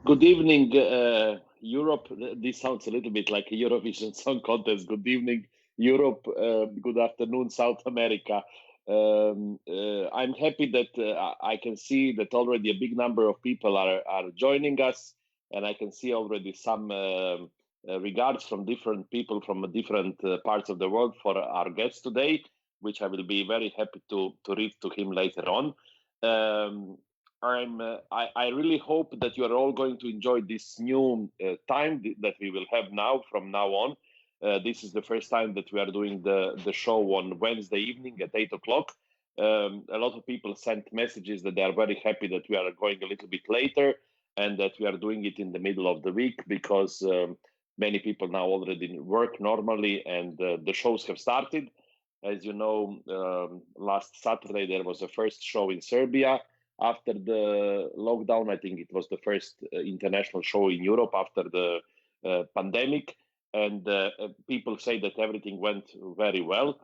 Good evening, Europe. This sounds a little bit like a Eurovision Song Contest. Good evening, Europe. Good afternoon, South America. I'm happy that I can see that already a big number of people are joining us, and I can see already some regards from different people from different parts of the world for our guest today, which I will be very happy to read to him later on. Um, I really hope that you are all going to enjoy this new time that we will have now from now on. This is the first time that we are doing the show on Wednesday evening at 8 o'clock. A lot of people sent messages that they are very happy that we are going a little bit later and that we are doing it in the middle of the week because many people now already work normally and the shows have started. As you know, last Saturday there was a first show in Serbia after the lockdown. I think it was the first international show in Europe after the pandemic, and people say that everything went very well.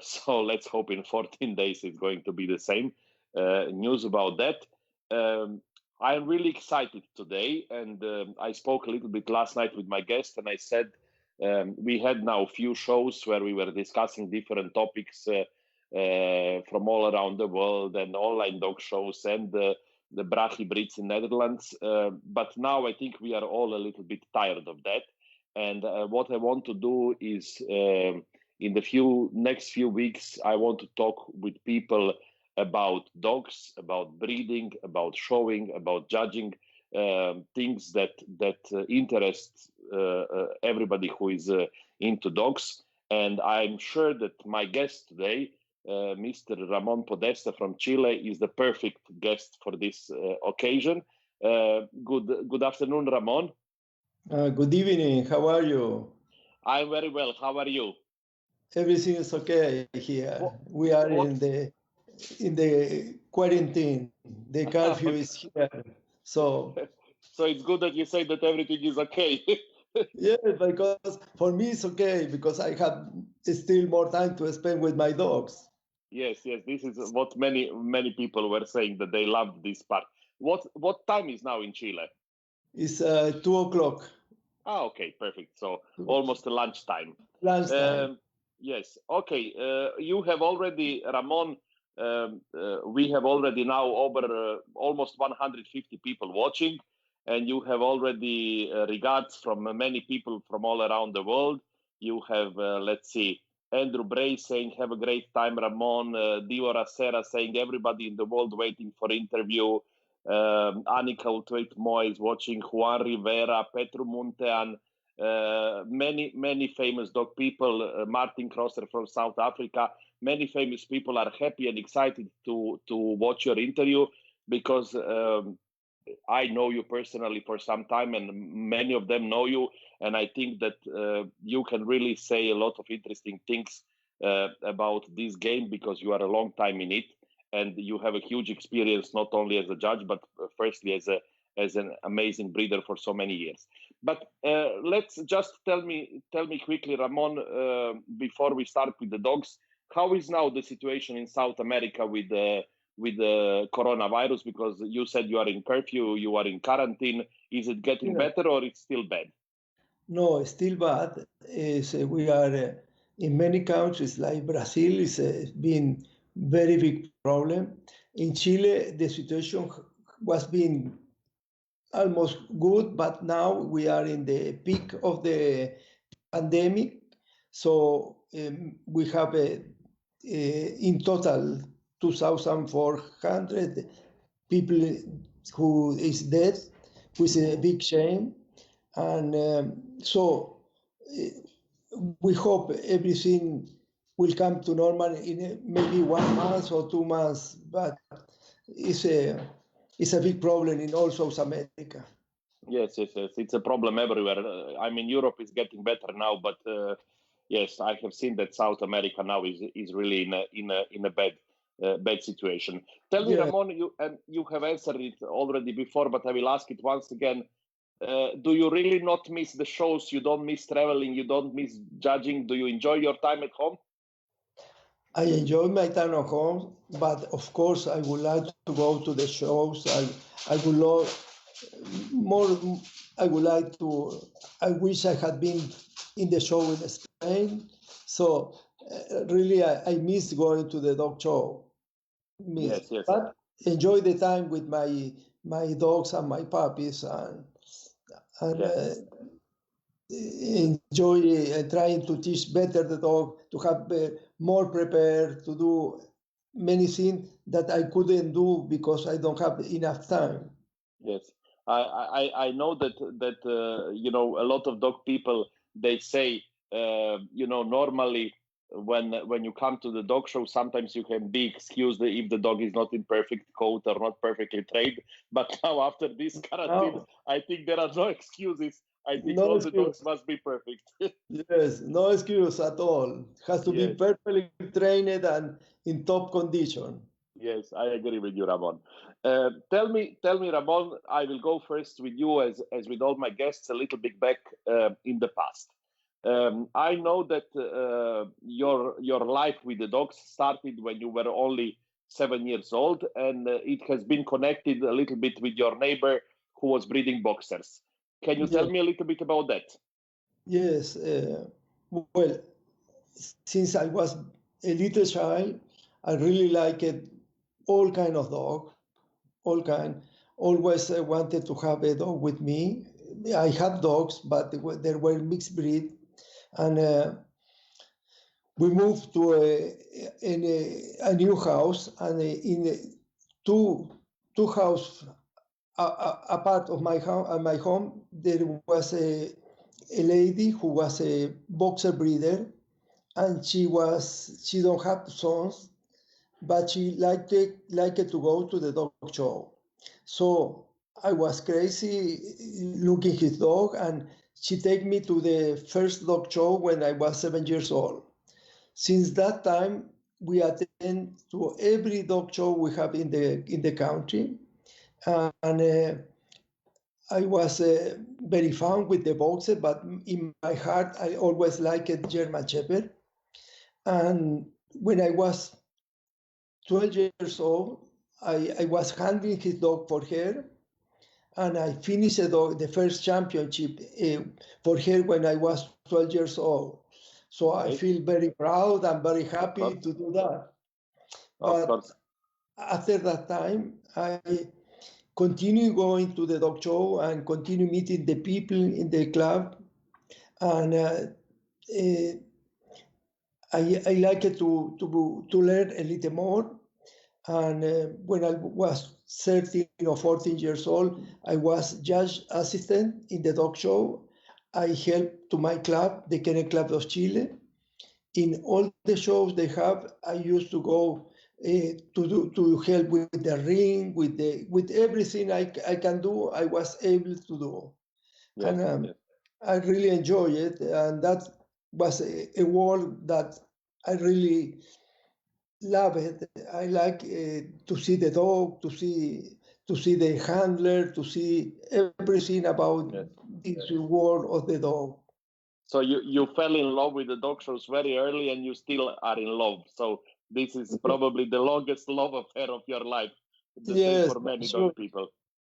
So let's hope in 14 days it's going to be the same. News about that. I'm really excited today, and I spoke a little bit last night with my guest, and I said we had now a few shows where we were discussing different topics from all around the world and online dog shows and the Brachi Brits in Netherlands. But now I think we are all a little bit tired of that. And what I want to do is in the next few weeks, I want to talk with people about dogs, about breeding, about showing, about judging, things that interest everybody who is into dogs. And I'm sure that my guest today, Mr. Ramon Podesta from Chile, is the perfect guest for this occasion. Good afternoon, Ramon. Good evening. How are you? I'm very well. How are you? Everything is okay here. We are in the quarantine. The curfew is here. So it's good that you say that everything is okay. yeah, because for me it's okay because I have still more time to spend with my dogs. Yes. This is what many people were saying, that they loved this part. What time is now in Chile? It's 2 o'clock. Okay, perfect. So almost lunchtime. Lunchtime. Yes. Okay. You have already, Ramon. We have already now over almost 150 people watching, and you have already regards from many people from all around the world. You have, let's see, Andrew Bray saying, "Have a great time, Ramon." Dio Racera saying, "Everybody in the world waiting for interview." Annika Utwait Moy is watching. Juan Rivera, Petru Muntean, many famous dog people. Martin Crosser from South Africa. Many famous people are happy and excited to watch your interview because I know you personally for some time, and many of them know you. And I think that you can really say a lot of interesting things about this game because you are a long time in it, and you have a huge experience not only as a judge but firstly as an amazing breeder for so many years. But let's just tell me quickly, Ramon, before we start with the dogs, how is now the situation in South America with the coronavirus? Because you said you are in curfew, you are in quarantine. Is it getting better or it's still bad? No, it's still bad. We are in many countries like Brazil is been very big problem. In Chile, the situation was being almost good, but now we are in the peak of the pandemic. So we have in total 2,400 people who is dead, which is a big shame. And so we hope everything will come to normal in maybe 1 month or 2 months, but it's a big problem in all South America. Yes. It's a problem everywhere. I mean, Europe is getting better now, but yes, I have seen that South America now is really in a bad situation. Tell me, Ramon, you have answered it already before, but I will ask it once again. Do you really not miss the shows? You don't miss traveling? You don't miss judging? Do you enjoy your time at home? I enjoy my time at home, but of course I would like to go to the shows. I would love more, I wish I had been in the show in Spain. So really, I miss going to the dog show. Yes, yes. But enjoy the time with my dogs and my puppies, and Yes. enjoy trying to teach better the dog, to have more prepared, to do many things that I couldn't do because I don't have enough time. Yes, I know that a lot of dog people, they say normally when you come to the dog show, sometimes you can be excused if the dog is not in perfect coat or not perfectly trained. But now after this quarantine, No, I think there are no excuses. I think no all the excuse. dogs must be perfect. Yes, no excuse at all. Has to be Yes. perfectly trained and in top condition. Yes, I agree with you, Ramon. Tell me, Ramon. I will go first with you, as with all my guests, a little bit back in the past. I know that your life with the dogs started when you were only 7 years old, and it has been connected a little bit with your neighbor who was breeding boxers. Can you tell Yes, me a little bit about that? yes. Well, since I was a little child, I really liked all kind of dog, all kind. Always wanted to have a dog with me. I had dogs, but they were mixed breed, and we moved to a new house, and in two house a part of my home, there was a lady who was a boxer breeder, and she don't have sons, but she liked to go to the dog show. So I was crazy looking his dog, and she take me to the first dog show when I was 7 years old. Since that time, we attend to every dog show we have in the country, and I was very fun with the boxer, but in my heart, I always liked German Shepherd. And when I was 12 years old, I was handling his dog for her, and I finished the first championship for her when I was 12 years old. So I Okay, feel very proud and very of happy course, to do that. of But course. after that time, I continue going to the dog show and continue meeting the people in the club. And uh, I like it to learn a little more. And when I was 13 or 14 years old, I was judge assistant in the dog show. I helped to my club, the Kennel Club of Chile. In all the shows they have, I used to go to help with the ring, with everything I can do. I was able to do, and Yes, yes, I really enjoy it. And that was a world that I really love it. I like to see the dog, to see the handler, to see everything about yes. this world of the dog. So you fell in love with the dog shows very early, and you still are in love. So this is probably the longest love affair of your life. The same Yes, for I'm many dog sure. people.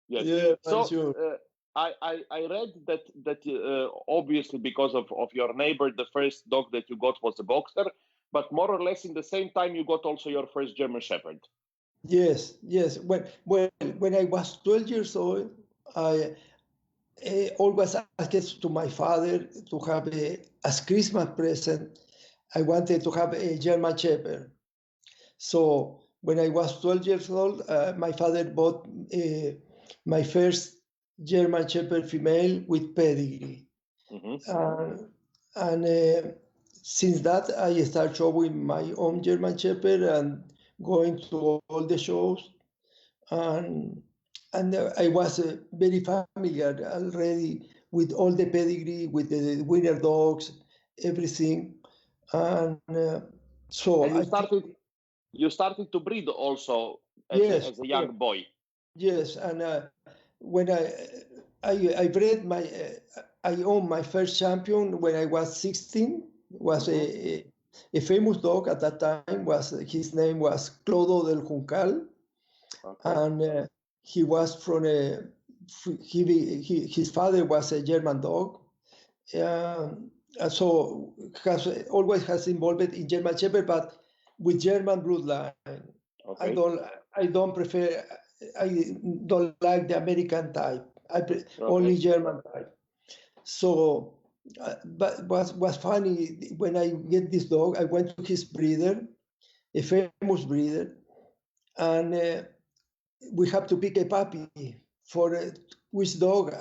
Yes. Yes, I'm So sure. I read that obviously because of your neighbor, the first dog that you got was a boxer, but more or less in the same time you got also your first German Shepherd. Yes, yes. When I was 12 years old, I always asked to my father to have as Christmas present. I wanted to have a German Shepherd. So when I was 12 years old, my father bought my first German Shepherd female with pedigree. Hmm. Uh, and since that, I started showing my own German Shepherd and going to all the shows. And, and I was very familiar already with all the pedigree, with the winner dogs, everything. And so And I think, you started to breed also yes, as a yes. young boy. Yes, and when I bred I owned my first champion when I was 16. Was Hmm. a famous dog at that time. Was his name was Clodo del Juncal, Okay. and he was from his father was a German dog, so always has involved in German Shepherd, but with German bloodline. Okay. I don't prefer. I don't like the American type. Only German type. So, but was funny when I get this dog. I went to his breeder, a famous breeder, and we have to pick a puppy for which dog.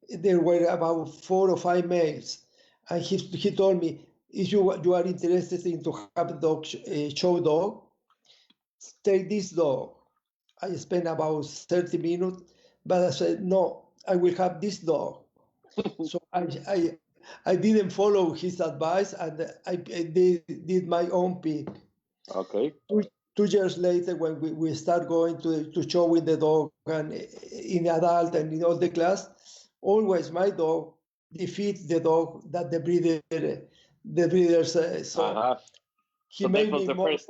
There were about 4 or 5 males, and he told me, if you are interested in to have a show dog, take this dog. I spent about 30 minutes, but I said, no, I will have this dog. So I didn't follow his advice, and I did my own pick. Okay. 2 years later, when we start going to show with the dog and in adult and in all the class, always my dog defeats the dog that the breeder says. So he so made that was me the more first.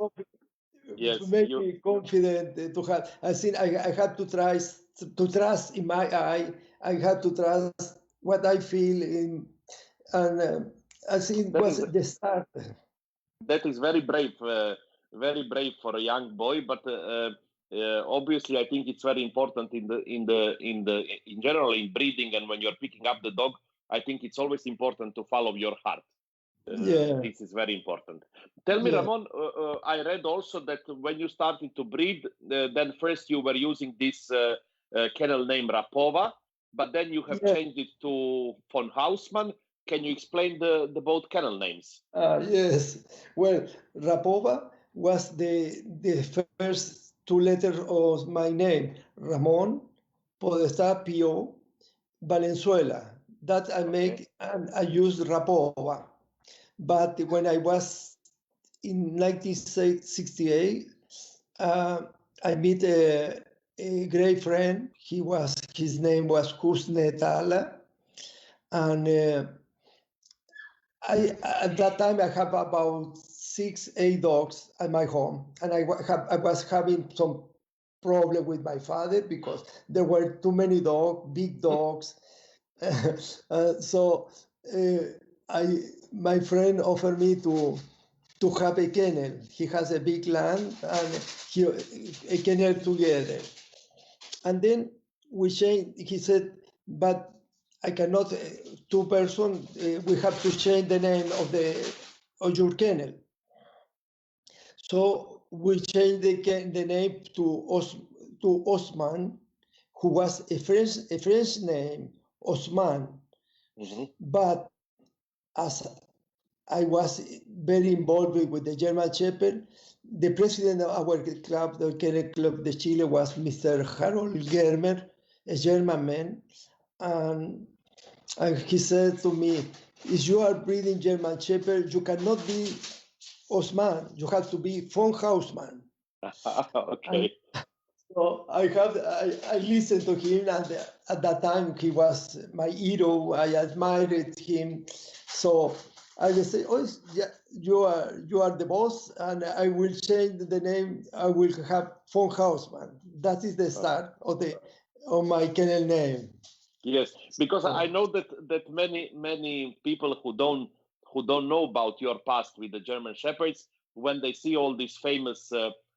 Yes, me confident to have. I think I had to try to trust in my eye. I had to trust what I feel in, and I think it was the start. That is very brave for a young boy. But obviously, I think it's very important in general in breeding, and when you're picking up the dog, I think it's always important to follow your heart. This is very important. Tell me, Ramon, I read also that when you started to breed, then first you were using this kennel name Rapova, but then you have changed it to von Hausmann. Can you explain the both kennel names? Yes. Well, Rapova was the first 2 letters of my name, Ramon Podesta Pio Valenzuela. That I make, and I use Rapova. But when I was in 1968, I met a great friend. His name was Kusnetala, and at that time I have about 6-8 dogs at my home, and I was having some problem with my father because there were too many dogs, big dogs. So my friend offered me to have a kennel. He has a big land and a kennel together. And then we changed. He said, but I cannot, 2 persons, we have to change the name of your kennel. So we changed the name to Osman, who was a French name, Osman. Mm-hmm. But as I was very involved with the German Shepherd, the president of our club, the Kennel Club de Chile, was Mr. Harold Germer, a German man. And he said to me, if you are breeding German Shepherd, you cannot be Osman, you have to be von Hausmann. Okay. And so I listened to him, and at that time he was my hero. I admired him. So I will say, oh, yeah, you are the boss, and I will change the name. I will have von Hausmann. That is the start of my kennel name. Yes, because I know that many people who don't know about your past with the German Shepherds, when they see all these famous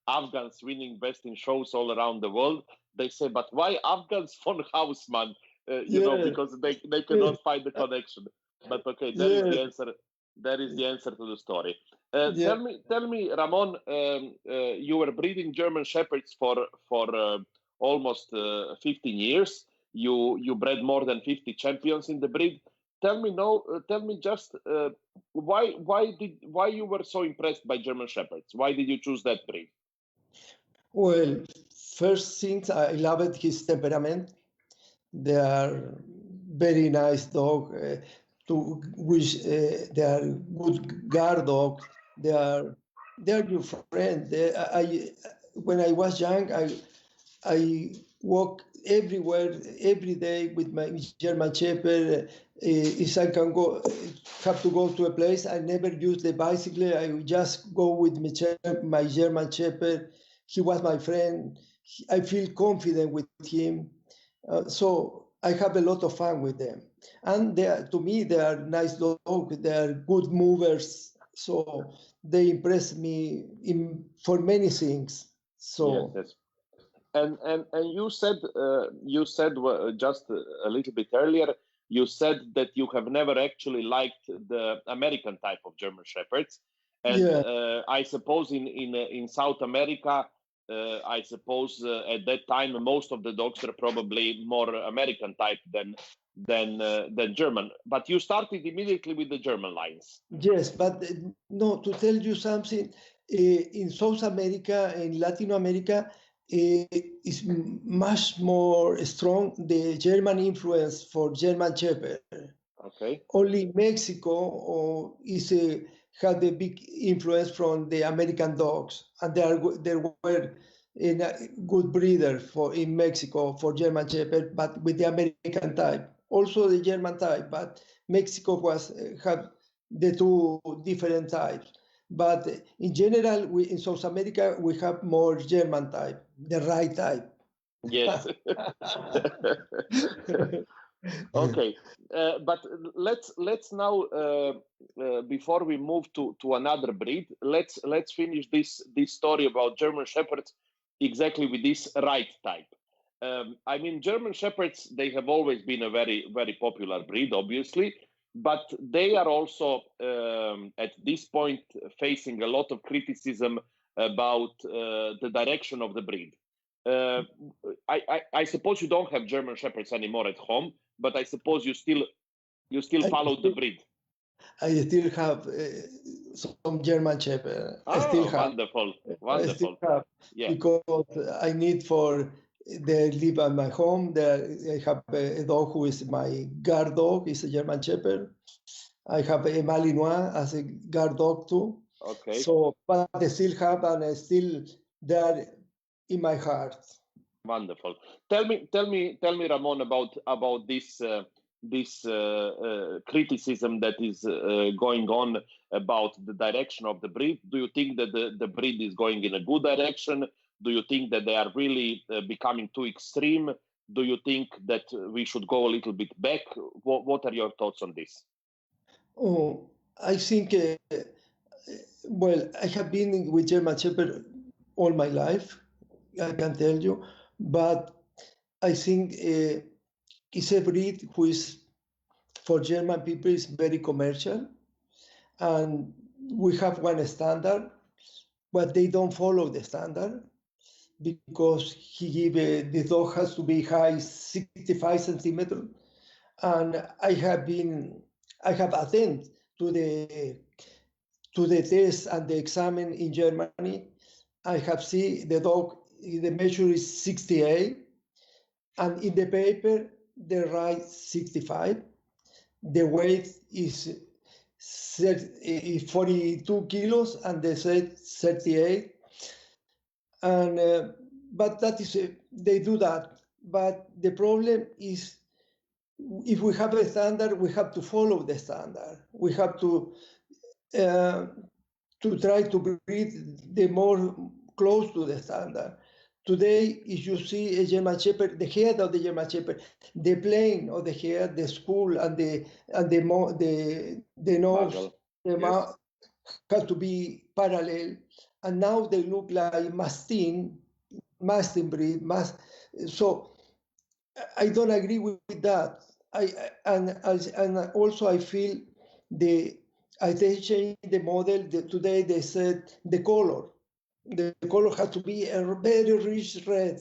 Afghans winning best in shows all around the world, they say, but why Afghans von Hausmann? Because they cannot find the connection. But okay, that is the answer. That is the answer to the story. Tell me, Ramon, you were breeding German Shepherds for almost 15 years. You bred more than 50 champions in the breed. Tell me just why you were so impressed by German Shepherds? Why did you choose that breed? Well, first things, I loved his temperament. They are very nice dog. They are good guard dogs. They are your friend. When I was young, I walk everywhere every day with my German Shepherd. If I have to go to a place, I never use the bicycle. I just go with my German Shepherd. He was my friend. I feel confident with him. So I have a lot of fun with them. And to me, they are nice dogs. They are good movers. So they impress me for many things. Yes, So yes. And you said just a little bit earlier, you said that you have never actually liked the American type of German Shepherds, and yeah, I suppose in South America, I suppose at that time most of the dogs were probably more American type than German. But you started immediately with the German lines. yes, but no, to tell you something, in South America, in Latin America, is much more strong the German influence for German Shepherd. Okay. Only Mexico had a big influence from the American dogs, and there were a good breeder in Mexico for German Shepherd, but with the American type, also the German type, but Mexico had the two different types. But in general, in South America, we have more German type, the right type. Yes. Okay, but let's now before we move to another breed, let's finish this story about German Shepherds exactly with this right type. I mean, German Shepherds, they have always been a very popular breed, obviously, but they are also at this point facing a lot of criticism about the direction of the breed. Uh, I suppose you don't have German Shepherds anymore at home, but I suppose you still I follow the still, breed. I still have some German Shepherd. Ah, wonderful, I still wonderful. have Yeah. because I need for they live at my home. There, I have a dog who is my guard dog. Is a German Shepherd. I have a Malinois as a guard dog too. Okay. So, but I still have, and I still there in my heart. Wonderful. Tell me, Ramon, about this criticism that is going on about the direction of the breed. Do you think that the breed is going in a good direction? Do you think that they are really becoming too extreme? Do you think that we should go a little bit back? What are your thoughts on this? Oh, I think. Well, I have been with German Shepherd all my life. I can tell you, but I think it's a breed who is for German people is very commercial, and we have one standard, but they don't follow the standard because he give the dog has to be high 65 centimeters, and I have attended to the test and the exam in Germany. I have seen the dog, the measure is 68, and in the paper they write 65. The weight is 42 kilos, and they said 38. And but that is they do that. But the problem is, if we have a standard, we have to follow the standard. We have uh, to try to breed the more close to the standard. Today, if you see a German Shepherd, the head of the German Shepherd, the plane of the head, the skull, and the nose, Muzzle. the Yes. mouth has to be parallel, and now they look like Mastin breed. So I don't agree with that. And also I feel the I they changed the model. Today they said the color. The color has to be a very rich red,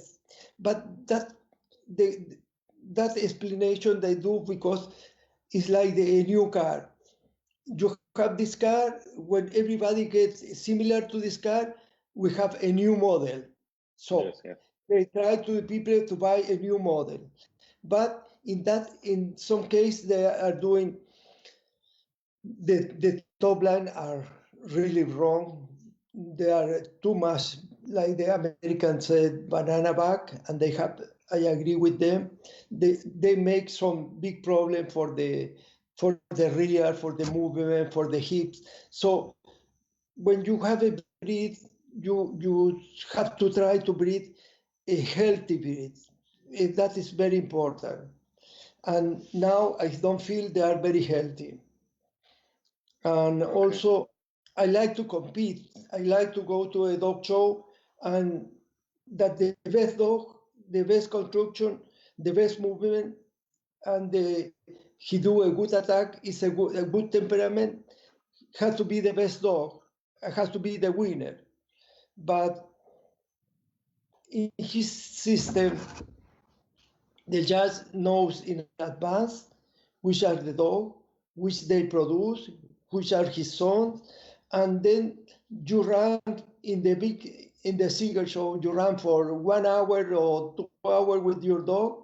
but the, that explanation they do because it's like a new car. You have this car, when everybody gets similar to this car, we have a new model. Yes. So Yes. they try to people to buy a new model. But in some case, they are doing the top line are really wrong. They are too much, like the Americans said, banana back, and they have. I agree with them. They make some big problem for the rear, for the movement, for the hips. So when you have a breed, you have to try to breed a healthy breed. that is very important. And now I don't feel they are very healthy. And also, I like to compete. I like to go to a dog show and that the best dog, the best construction, the best movement, and he do a good attack, is a good temperament, has to be the best dog, has to be the winner. But in his system, the judge knows in advance which are the dog, which they produce, which are his sons, and then you run in the single show. You run for 1 hour or 2 hours with your dog,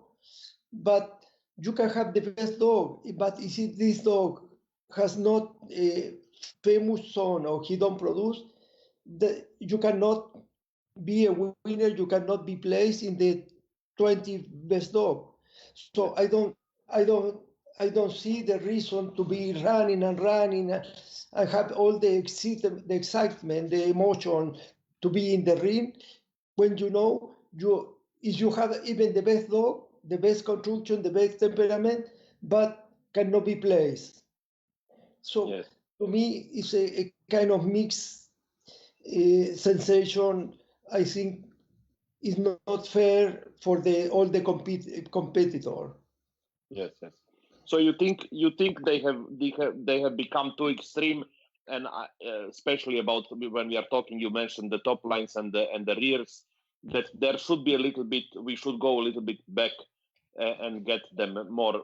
but you can have the best dog. But if this dog has not a famous son or he don't produce, you cannot be a winner. You cannot be placed in the 20 best dog. So I don't, I don't see the reason to be running and running. I have all the excitement, the emotion to be in the ring. When you know if you have even the best dog, the best construction, the best temperament, but cannot be placed. So Yes. to me, it's a kind of mixed sensation. I think is not fair for all the competitor. Yes, yes. So you think they have become too extreme, and especially about when we are talking, you mentioned the top lines and the rears, that there should be a little bit. We should go a little bit back and get them more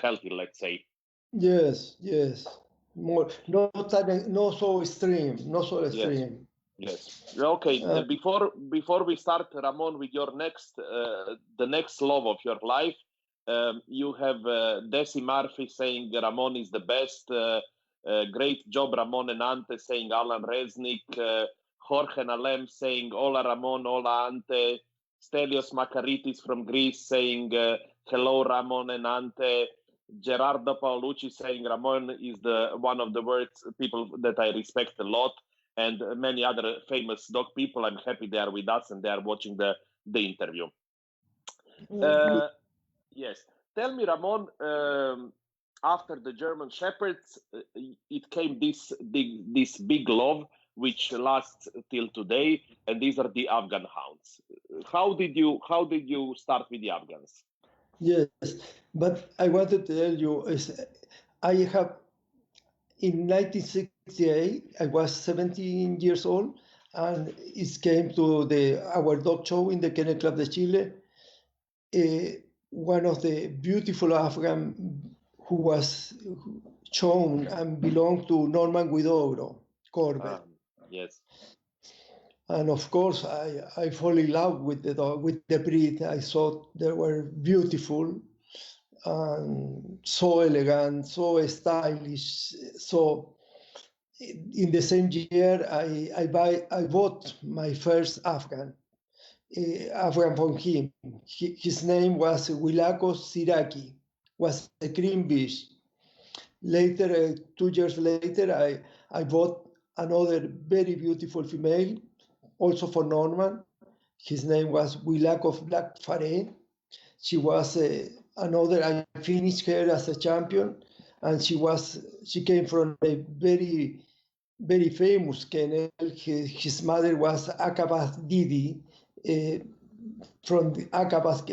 healthy, let's say. Yes, yes. More, not so extreme, not so Yes. extreme. Yes. Okay. Uh, Before we start, Ramon, with your the next love of your life, you have Desi Murphy saying Ramon is the best. Great job, Ramon and Ante, saying Alan Resnick. Jorge Nalem saying Hola Ramon, Hola Ante. Stelios Makaritis from Greece saying hello Ramon and Ante. Gerardo Paolucci saying Ramon is the one of the words people that I respect a lot, and many other famous dog people. I'm happy they are with us and they are watching the interview. good. Yes. Tell me, Ramon, after the German Shepherds, it came this big love which lasts till today, and these are the Afghan hounds. How did you start with the Afghans? Yes, but I wanted to tell you I have in 1968 I was 17 years old, and it came to our dog show in the Kennel Club de Chile. One of the beautiful Afghan who was shown and belonged to Norman Guidobro, Corbett. Yes. And of course, I fall in love with the dog, with the breed. I thought they were beautiful and so elegant, so stylish. So in the same year, I bought my first Afghan. Afghan from him. His name was Wilako Siraki, was a cream beach. Later, 2 years later, I bought another very beautiful female, also for Norman. His name was Wilakov Black Fare. She was another, I finished her as a champion, and she came from a very, very famous kennel. His mother was Akabas Didi, from the Akabas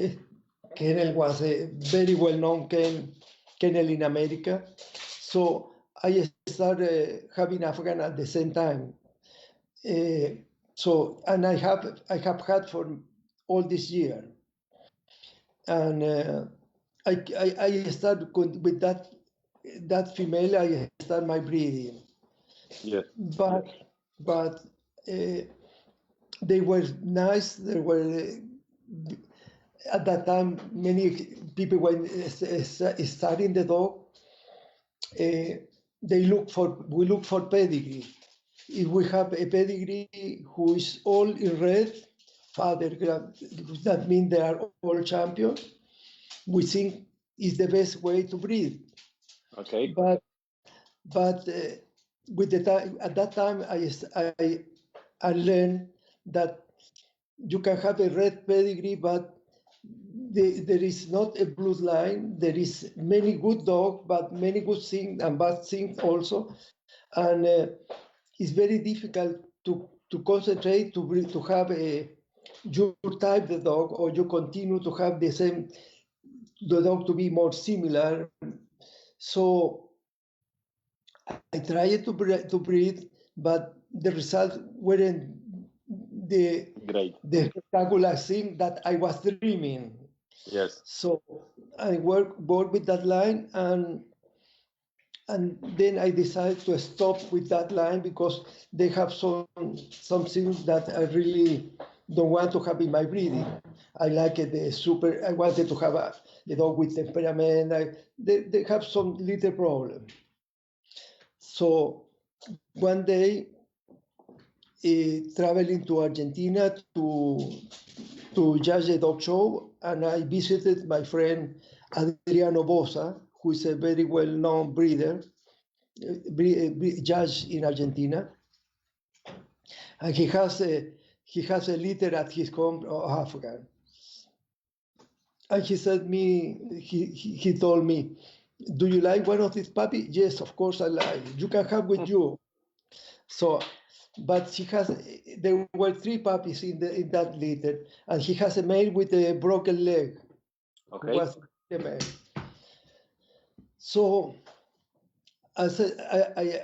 kennel, was a very well-known kennel in America. So I started having Afghan at the same time. And I have had for all this year, and I started with that female. I start my breeding, Yes. but they were nice. They were at that time many people when studying the dog. We look for pedigree. If we have a pedigree who is all in red, father, that means they are all champions. We think is the best way to breed. Okay. But with the time at that time, I learned that you can have a red pedigree, but there is not a bloodline. There is many good dogs, but many good things and bad things also. And it's very difficult to concentrate to have your type the dog, or you continue to have the dog to be more similar. So I tried to breed, but the results weren't the spectacular thing that I was dreaming. Yes. So I work with that line, and then I decided to stop with that line because they have some things that I really don't want to have in my breeding. I like it, I wanted to have a dog with temperament. They have some little problem. So one day, traveling to Argentina to judge a dog show, and I visited my friend Adriano Bosa, who is a very well-known breeder, judge in Argentina, and he has a litter at his home of African. And he told me, "Do you like one of these puppies?" "Yes, of course I like. You can have with you." So, but there were 3 puppies in that litter, and he has a male with a broken leg. Okay. Who was the male. So I said,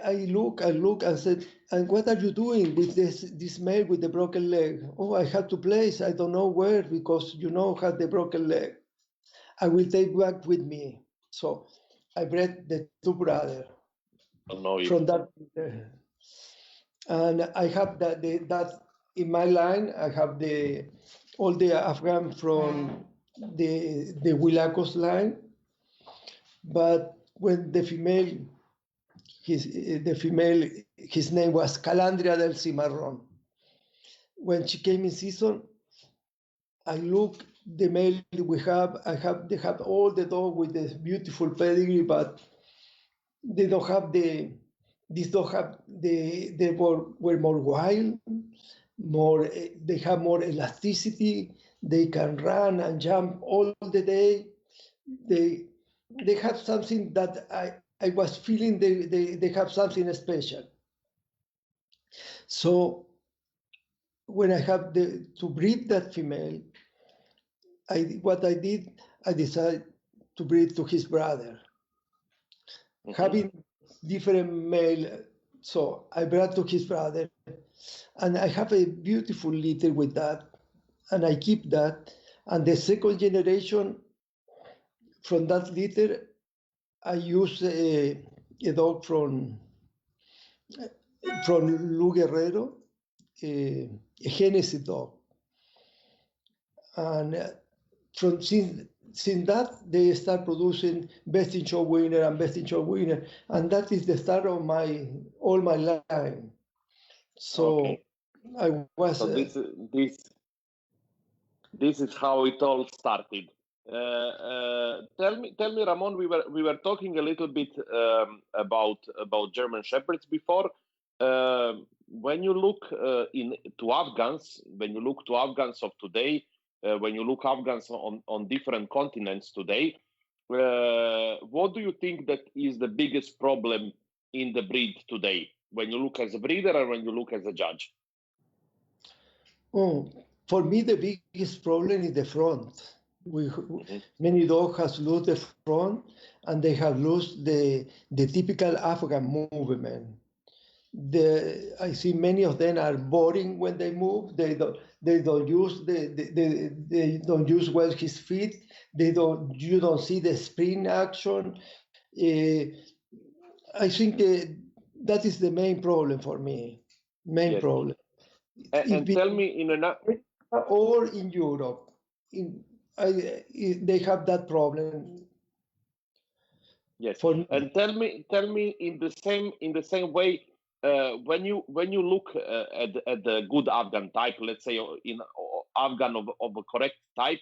I look and said, "And what are you doing with this male with the broken leg?" "Oh, I have to place. I don't know where, because had the broken leg. I will take back with me." So I bred the 2 brothers from that. And I have that in my line. I have all the Afghan from the Willacos line. But when the female, his name was Calandria del Cimarron. When she came in season, I look the male we have. They have all the dog with the beautiful pedigree, but they don't have these dogs have they were more wild, they have more elasticity. They can run and jump all the day. They have something that I was feeling they have something special. So when I have to breed that female, I decided to breed to his brother. Having different male, so I brought to his brother, and I have a beautiful litter with that, and I keep that. And the second generation from that litter, I use a dog from Lu Guerrero, a Genesis dog. And since that, they start producing Best in Show winner and Best in Show winner. And that is the start of all my line. So okay. I was... So this is how it all started. Tell me, Ramon. We were talking a little bit about German Shepherds before. When you look to Afghans of today, when you look Afghans on different continents today, what do you think that is the biggest problem in the breed today? When you look as a breeder or when you look as a judge? Oh, for me, the biggest problem is the front. Many dogs have lost the front, and they have lost the typical African movement. I see many of them are boring when they move. They don't use well his feet. You don't see the spring action. I think that is the main problem for me. Problem. And tell me or in Europe, they have that problem. Yes. And tell me in the same way, when you look at the good Afghan type, let's say in Afghan of a correct type,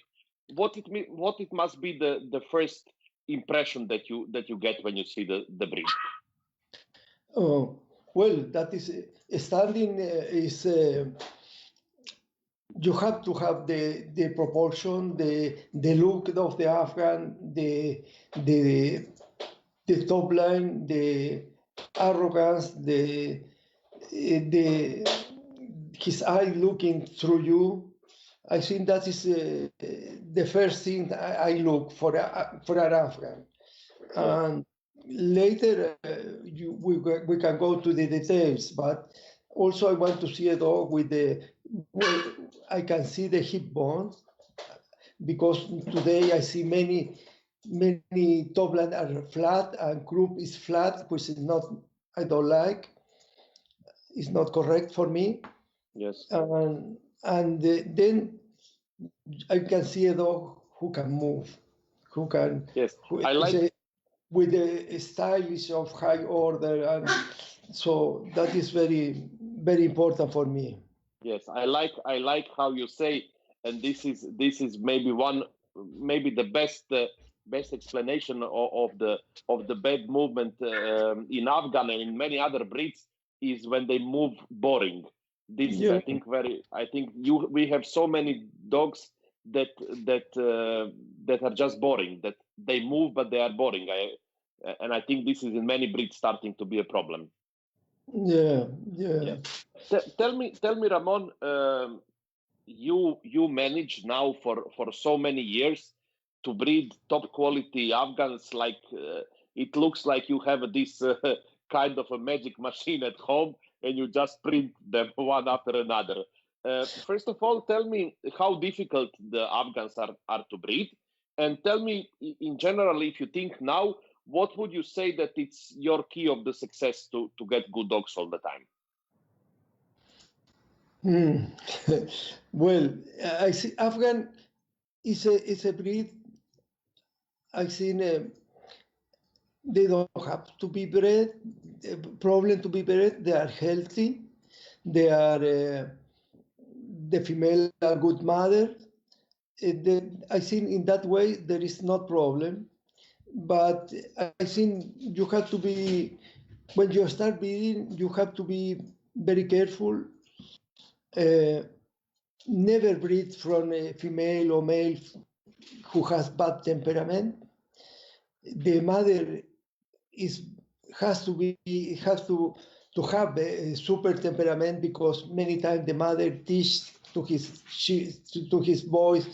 what it must be the first impression that you get when you see the breed? Oh, well, that is standing is you have to have the proportion, the look of the Afghan, the top line, the arrogance, his eye looking through you. I think that is the first thing I look for an Afghan. Yeah. And later we can go to the details, but also I want to see a dog with I can see the hip bone, because today I see many top line are flat and group is flat, which is not, I don't like. It's not correct for me. Yes. And then I can see a dog who can move, who can, Yes. who I like. with the stylish of high order, and so that is very, very important for me. Yes, I like how you say, and this is maybe the best explanation of the bad movement in Afghan and in many other breeds is when they move boring. This is, Yeah, I think we have so many dogs that are just boring, that they move but they are boring. And I think this is in many breeds starting to be a problem. yeah, Yeah. yeah. Tell me, Ramon. You manage now for so many years to breed top quality Afghans. Like it looks like you have this kind of a magic machine at home, and you just print them one after another. First of all, tell me how difficult the Afghans are to breed, and tell me in general, if you think now, what would you say that it's your key of the success to get good dogs all the time? Hmm. Well, I see Afghan is a breed. I think they don't have to be bred. Problem to be bred. They are healthy. They are the female are good mother. I think in that way there is no problem. But I think you have to be, when you start breeding, you have to be very careful. Never breed from a female or male who has bad temperament. The mother has to have a super temperament, because many times the mother teaches to his boys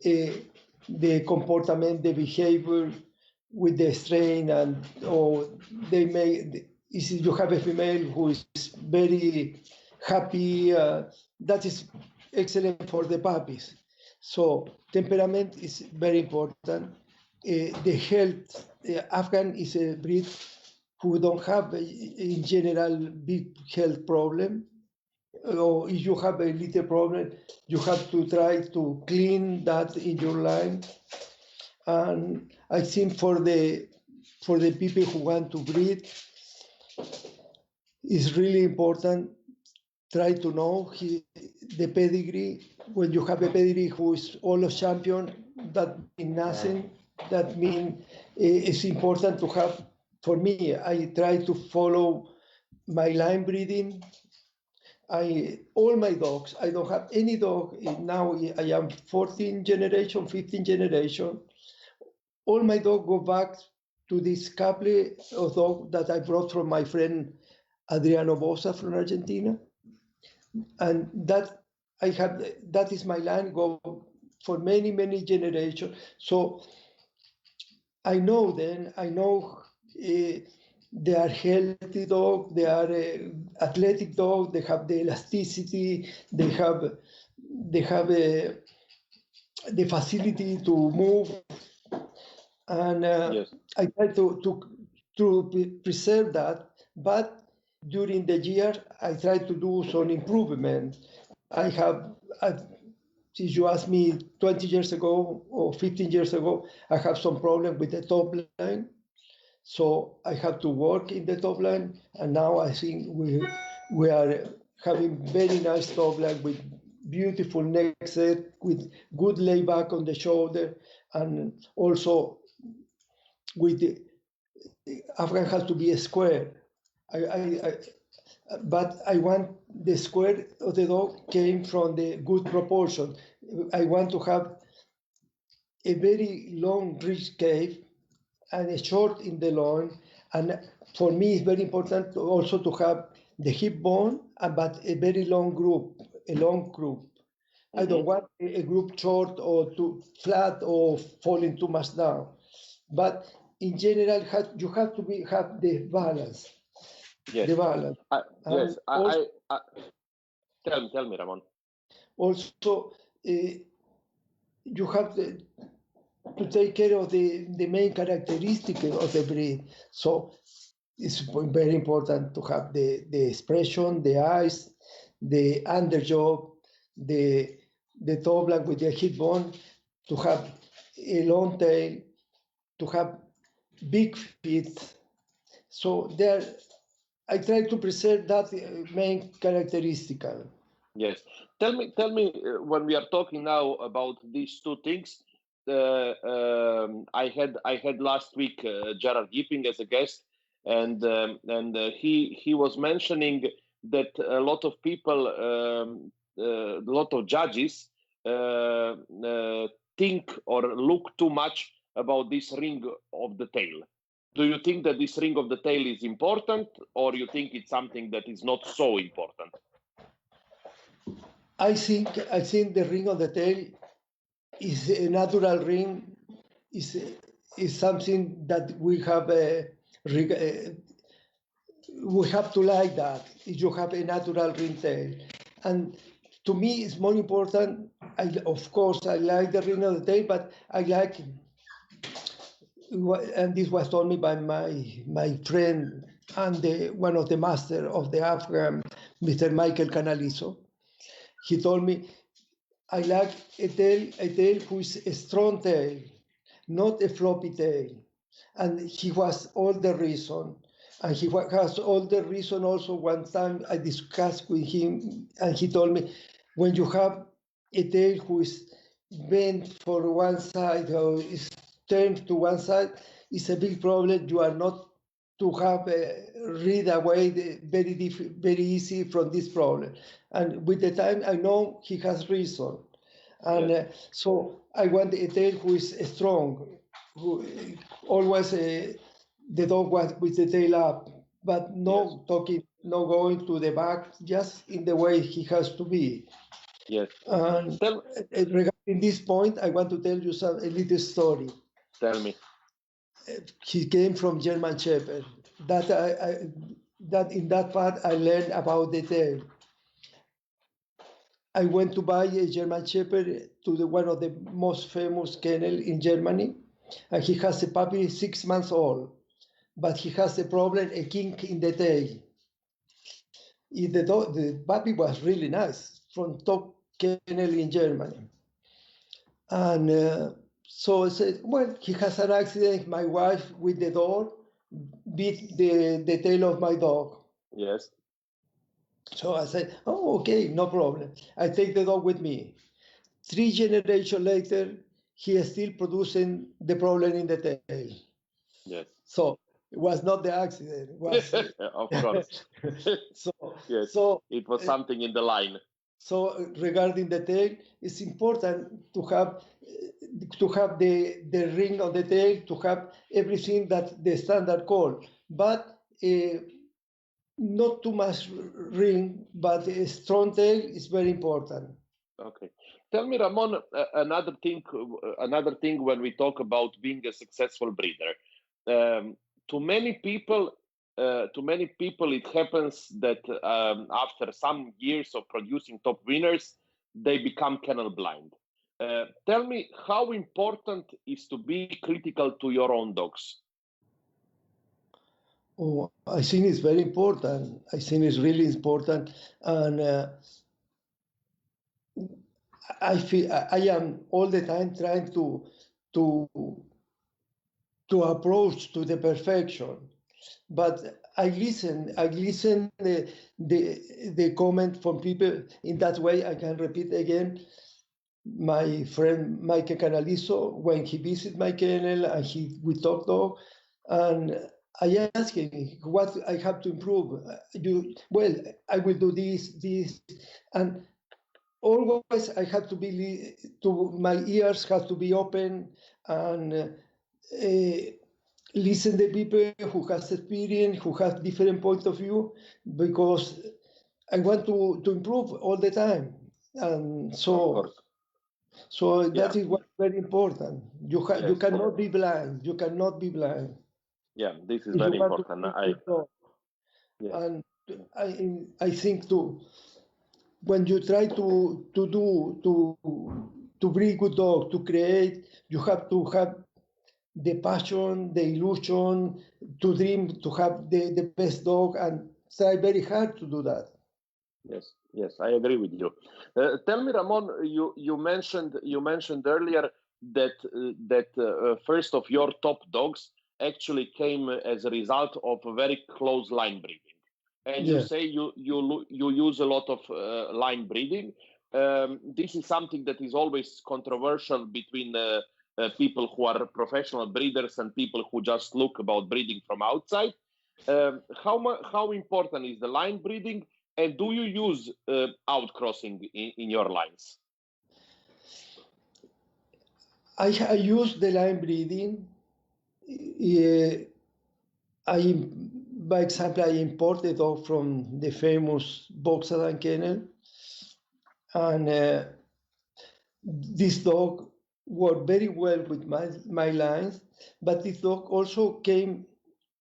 the comportment, the behavior with the strain, and or they may. If you have a female who is very happy, that is excellent for the puppies. So temperament is very important. The health, Afghan is a breed who don't have, in general, big health problem. Or if you have a little problem, you have to try to clean that in your line. And I think for the people who want to breed, it's really important. Try to know the pedigree. When you have a pedigree who is all of champion, that means nothing. That means it's important to have. For me, I try to follow my line breeding. All my dogs, I don't have any dog now. I am 14 generation, 15 generation. All my dogs go back to this couple of dogs that I brought from my friend Adriano Bosa from Argentina. And that is my line, go for many generations. So I know they are healthy dog, they are athletic dog, they have the elasticity, they have the facility to move, and Yes. I try to preserve that. But during the year, I try to do some improvement. If you ask me 20 years ago or 15 years ago, I have some problem with the top line. So I have to work in the top line. And now I think we are having very nice top line with beautiful neck set, with good layback on the shoulder, and also with the Afghan has to be a square. but I want the square of the dog came from the good proportion. I want to have a very long rich cave and a short in the loin. And for me, it's very important also to have the hip bone, but a very long group, a long group. I don't want a group short or too flat or falling too much down. But in general, you have to have the balance. Yes. The balance. Yes. Tell me, Ramon. Also, you have to take care of the main characteristic of the breed. So it's very important to have the expression, the eyes, the underjaw, the toe black with the hip bone, to have a long tail, to have big feet. So there, I try to preserve that main characteristic. Yes. Tell me, when we are talking now about these two things, I had last week Gerard Gipping as a guest, and he was mentioning that a lot of people, a lot of judges think or look too much about this ring of the tail. Do you think that this ring of the tail is important, or you think it's something that is not so important? I think the ring of the tail is a natural ring. Is something that we have to like that. If you have a natural ring tail, and to me, it's more important. Of course, I like the ring of the tail, but I like, and this was told me by my friend and one of the master of the Afghan, Mr. Michael Canalizo. He told me, I like a tail who is a strong tail, not a floppy tail. And he was all the reason. And he has all the reason also. One time I discussed with him, and he told me, when you have a tail who is bent for one side or is turned to one side, it's a big problem. You are not to have read away very easy from this problem. And with the time, I know he has reason. And so I want a tail who is strong, who always the dog was with the tail up, but no talking, no going to the back, just in the way he has to be. Yes. And regarding this point, I want to tell you a little story. Tell me. He came from German Shepherd. That in that part I learned about the tail. I went to buy a German Shepherd to one of the most famous kennel in Germany, and he has a puppy 6 months old, but he has a problem, a kink in the tail. The puppy was really nice, from top kennel in Germany. And so I said, well, he has an accident. My wife with the door beat the tail of my dog. Yes. So I said, oh, okay, no problem. I take the dog with me. 3 generations later, he is still producing the problem in the tail. Yes. So it was not the accident. It was, of course. Yes. So it was something in the line. So regarding the tail, it's important to have the ring on the tail, to have everything that the standard call, but not too much ring, but a strong tail is very important. Okay. Tell me, Ramon, another thing when we talk about being a successful breeder. To many people, it happens that after some years of producing top winners, they become kennel blind. Tell me, how important is to be critical to your own dogs? Oh, I think it's very important. I think it's really important, and I feel I am all the time trying to approach to the perfection. But I listen the comment from people in that way. I can repeat again. My friend Michael Canalizo, when he visited my kennel and we talked dog, and I ask him what I have to improve. Well, I will do this, and always I have to be my ears have to be open and listen to people who has experience, who have different point of view, because I want to improve all the time, and so that is what's very important. You cannot be blind. You cannot be blind. Yeah, this is very important. And I think too, when you try to bring good dog, to create, you have to have the passion, the illusion, to dream, to have the best dog, and try very hard to do that. Yes, I agree with you. Tell me, Ramon, you mentioned earlier that first of your top dogs actually came as a result of a very close line breeding, and you say you use a lot of line breeding. This is something that is always controversial between people who are professional breeders and people who just look about breeding from outside. How important is the line breeding? And do you use outcrossing in your lines? I use the line breeding. By example, I imported dog from the famous Boxer Kennel, and this dog worked very well with my lines. But this dog also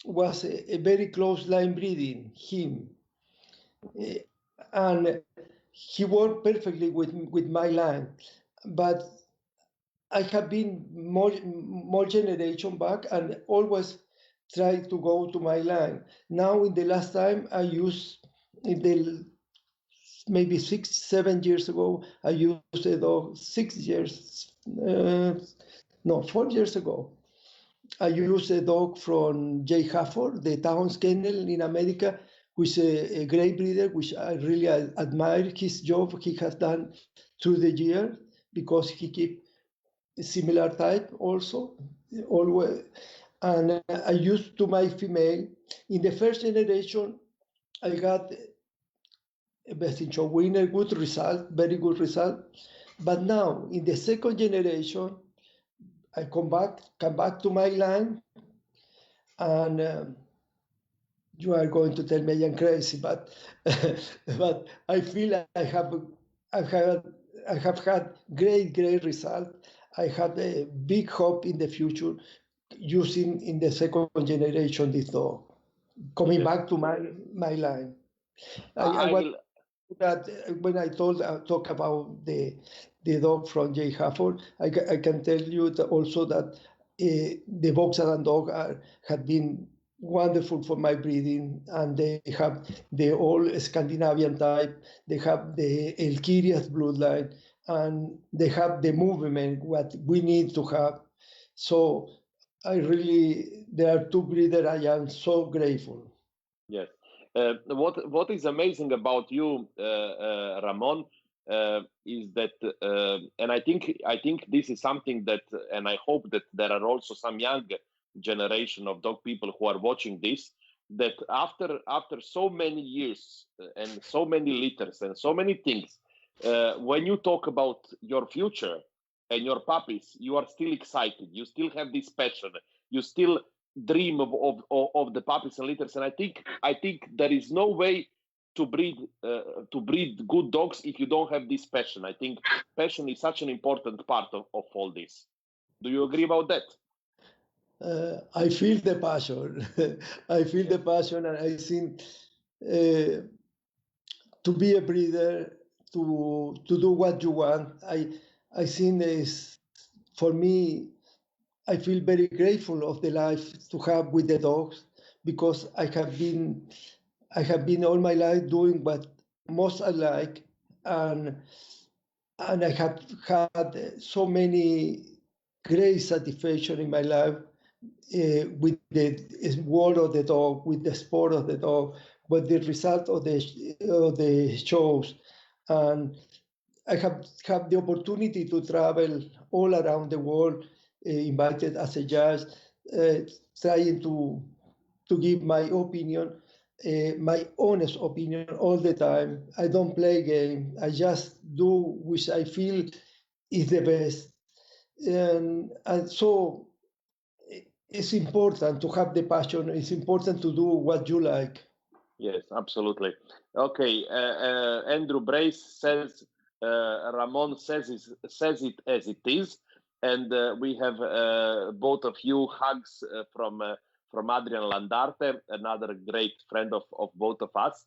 was a very close line breeding him. And he worked perfectly with my line, but I have been more generation back and always try to go to my line. Now, in the last time I used, maybe 6-7 years ago, I used a dog. 4 years ago, I used a dog from J. Hafford, the Towns Kennel in America, who is a great breeder, which I really admire his job he has done through the year, because he keep a similar type also, always. And I used to my female. In the first generation, I got a best in show winner, good result, very good result. But now, in the second generation, I come back to my line, and you are going to tell me I am crazy, but but I feel I have had great result. I have a big hope in the future using in the second generation this dog, coming back to my line. I want that when I talk about the dog from J. Hafford, I can tell you that also that the Boxer and dog have been wonderful for my breeding, and they have the old Scandinavian type, they have the Elkirias bloodline, and they have the movement what we need to have. So there are two breeders I am so grateful. Yes. What is amazing about you, Ramon, is that, and I think this is something that, and I hope that there are also some young generation of dog people who are watching this, that after so many years and so many litters and so many things, when you talk about your future and your puppies, you are still excited. You still have this passion. You still dream of the puppies and litters, and I think there is no way to breed good dogs if you don't have this passion. I think passion is such an important part of all this. Do you agree about that? I feel the passion. I feel the passion, and I think to be a breeder, to do what you want, I think is, for me, I feel very grateful of the life to have with the dogs, because I have been all my life doing what most I like, and I have had so many great satisfaction in my life with the world of the dog, with the sport of the dog, with the result of the shows, and I have the opportunity to travel all around the world, invited as a judge, trying to to give my opinion, my honest opinion all the time. I don't play game. I just do which I feel is the best. And so it's important to have the passion. It's important to do what you like. Yes, absolutely. Okay, Andrew Brace says Ramon says it as it is, and we have both of you hugs from Adrian Landarte, another great friend of both of us.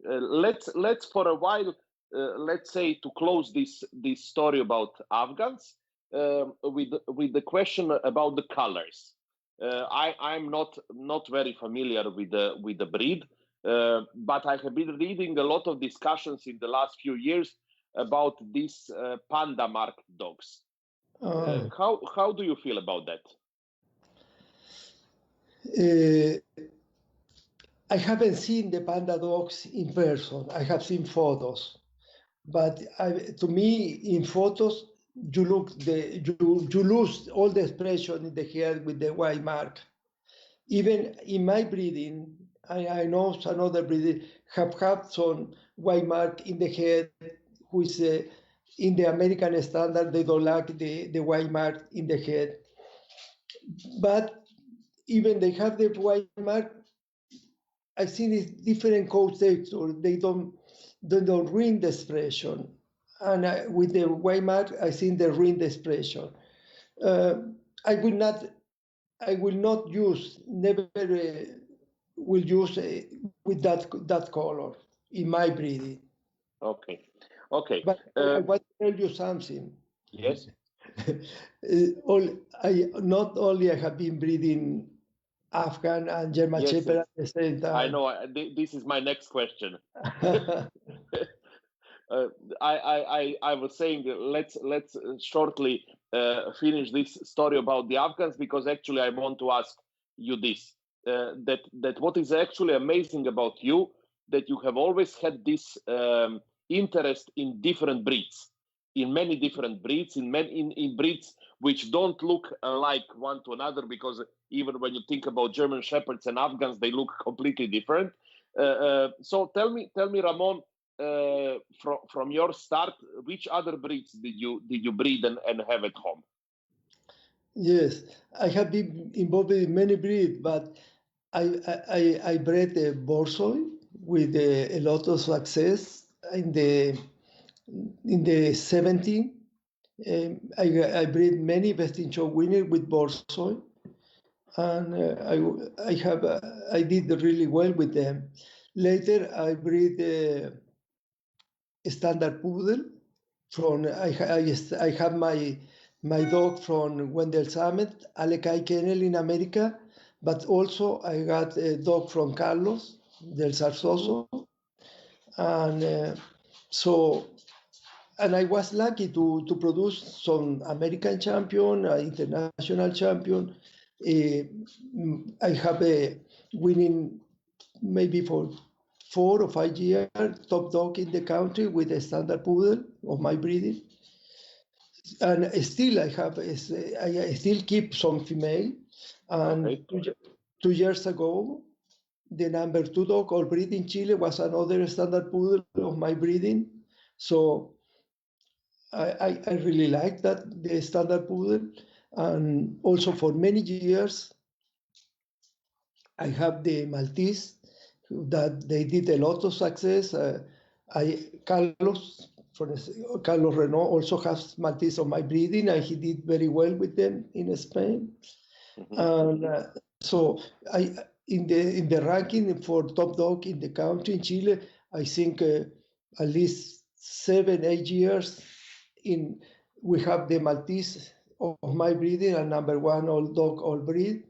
Let's for a while, let's say, to close this story about Afghans with the question about the colors. I'm not very familiar with the breed, but I have been reading a lot of discussions in the last few years about these panda marked dogs. How do you feel about that? I haven't seen the panda dogs in person. I have seen photos, but to me, in photos, you lose all the expression in the head with the white mark. Even in my breeding, I know some other breeding have had some white mark in the head, which in the American standard, they don't like the white mark in the head. But even they have the white mark, I think it's different coat texture. They don't ruin the expression. And with the white mark, I think they ruin the expression. I will not use, never will use with that color in my breeding. Okay. But I want to tell you something. Yes. Not only I have been breeding Afghan and German Shepherd at the same time. I know. This is my next question. I was saying let's shortly finish this story about the Afghans, because actually I want to ask you this: that what is actually amazing about you, that you have always had this interest in different breeds, in many different breeds, in breeds which don't look alike one to another, because even when you think about German Shepherds and Afghans, they look completely different. So tell me, Ramon, from your start, which other breeds did you breed and have at home? Yes, I have been involved in many breeds, but I bred a Borzoi with a lot of success in the 70s. I bred many Best in Show winners with Borzoi, and I did really well with them. Later, I bred a standard poodle. I have my dog from Wendell Summit, Alekai Kennel in America, but also I got a dog from Carlos del Zarzoso, and and I was lucky to produce some American champion, international champion. I have a winning maybe for 4 or 5 years top dog in the country with a standard poodle of my breeding. And still I still keep some female. And okay. 2 years ago, the number 2 dog all breed in Chile was another standard poodle of my breeding. So I really like that, the standard poodle. And also for many years, I have the Maltese that they did a lot of success. Carlos Renault also has Maltese of my breeding, and he did very well with them in Spain. And so in the ranking for top dog in the country in Chile, I think at least 7-8 years we have the Maltese of my breeding and number 1 all dog all breed.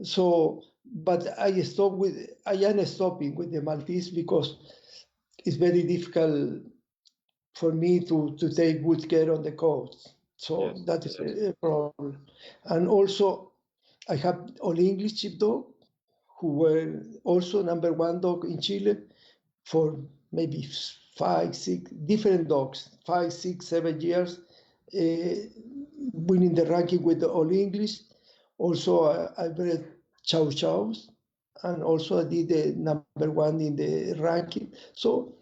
So, but I am stopping with the Maltese because it's very difficult for me to take good care on the coast. So yes, that is a problem. And also, I have all English sheepdog, who were also number 1 dog in Chile for maybe 5, 6 different dogs, 5, 6, 7 years, winning the ranking with the all English. Also, I bred Chow Chows, and also I did the #1 in the ranking. So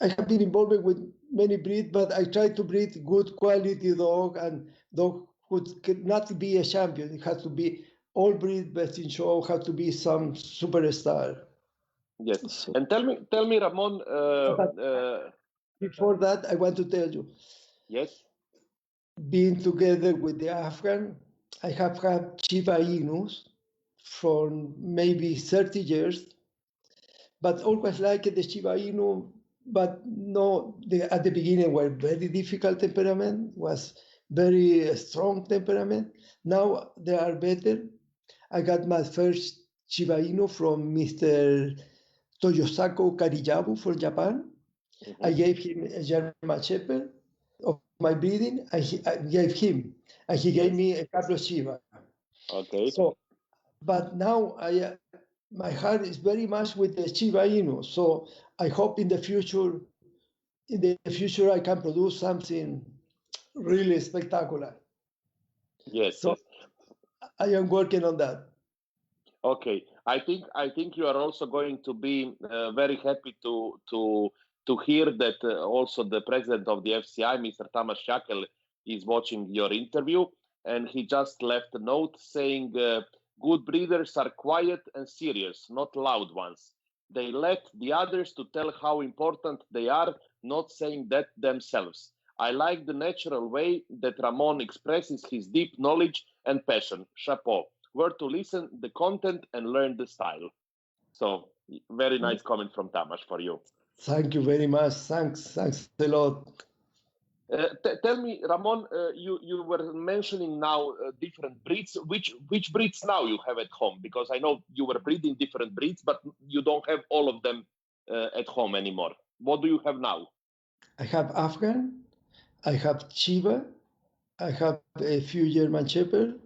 I have been involved with many breeds, but I try to breed good quality dog, and dog could not be a champion. It has to be all breed, best in show, have to be some superstar. Yes. So, And tell me, Ramon. Before that, I want to tell you, Yes. being together with the Afghan, I have had Shiba Inus for maybe 30 years, but always liked the Shiba Inu, but no, at the beginning were very difficult temperament, was very strong temperament. Now they are better. I got my first Shiba Inu from Mr. Toyosako Kariyabu from Japan. Mm-hmm. I gave him a German Shepherd of my breeding. I gave him, and he gave me a couple of Shiba. Okay. So, but now my heart is very much with the Shiba Inu. So I hope in the future, I can produce something really spectacular. Yes. So Yes. I am working on that. Okay. I think you are also going to be very happy to hear that also the president of the FCI, Mr. Tamas Shakel, is watching your interview, and he just left a note saying, "Good breeders are quiet and serious, not loud ones. They let the others to tell how important they are, not saying that themselves. I like the natural way that Ramon expresses his deep knowledge and passion. Chapeau. Where to listen the content and learn the style." So very nice comment from Tamas for you. Thank you very much. Thanks a lot. Tell me, Ramon, you were mentioning now different breeds. Which breeds now you have at home? Because I know you were breeding different breeds, but you don't have all of them at home anymore. What do you have now? I have Afghan, I have Shiba, I have a few German Shepherd,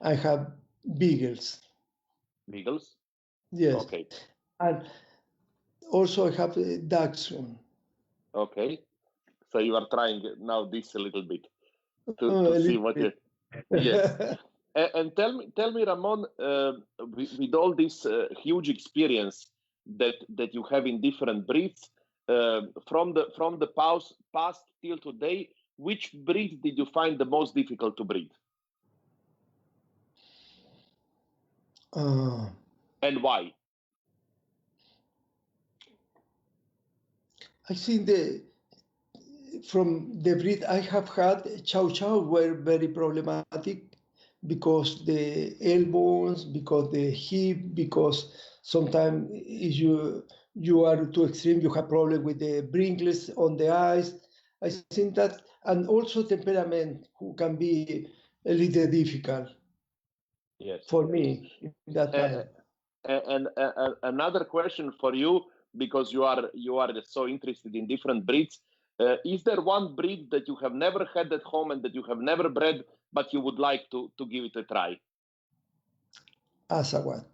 I have Beagles. Beagles? Yes. Okay. And also I have a Dachshund. Okay. So you are trying now this a little bit to see what you... Yes. And tell me, Ramon, with all this huge experience that you have in different breeds, from the past till today, which breed did you find the most difficult to breed, and why? I think from the breed I have had, Chow Chow were very problematic because the elbows, because the hip, because sometimes if you are too extreme, you have problem with the brinklets on the eyes. I think that, and also temperament who can be a little difficult Yes. for me in that time. And another question for you, because you are so interested in different breeds. Is there one breed that you have never had at home and that you have never bred, but you would like to give it a try? Azawad.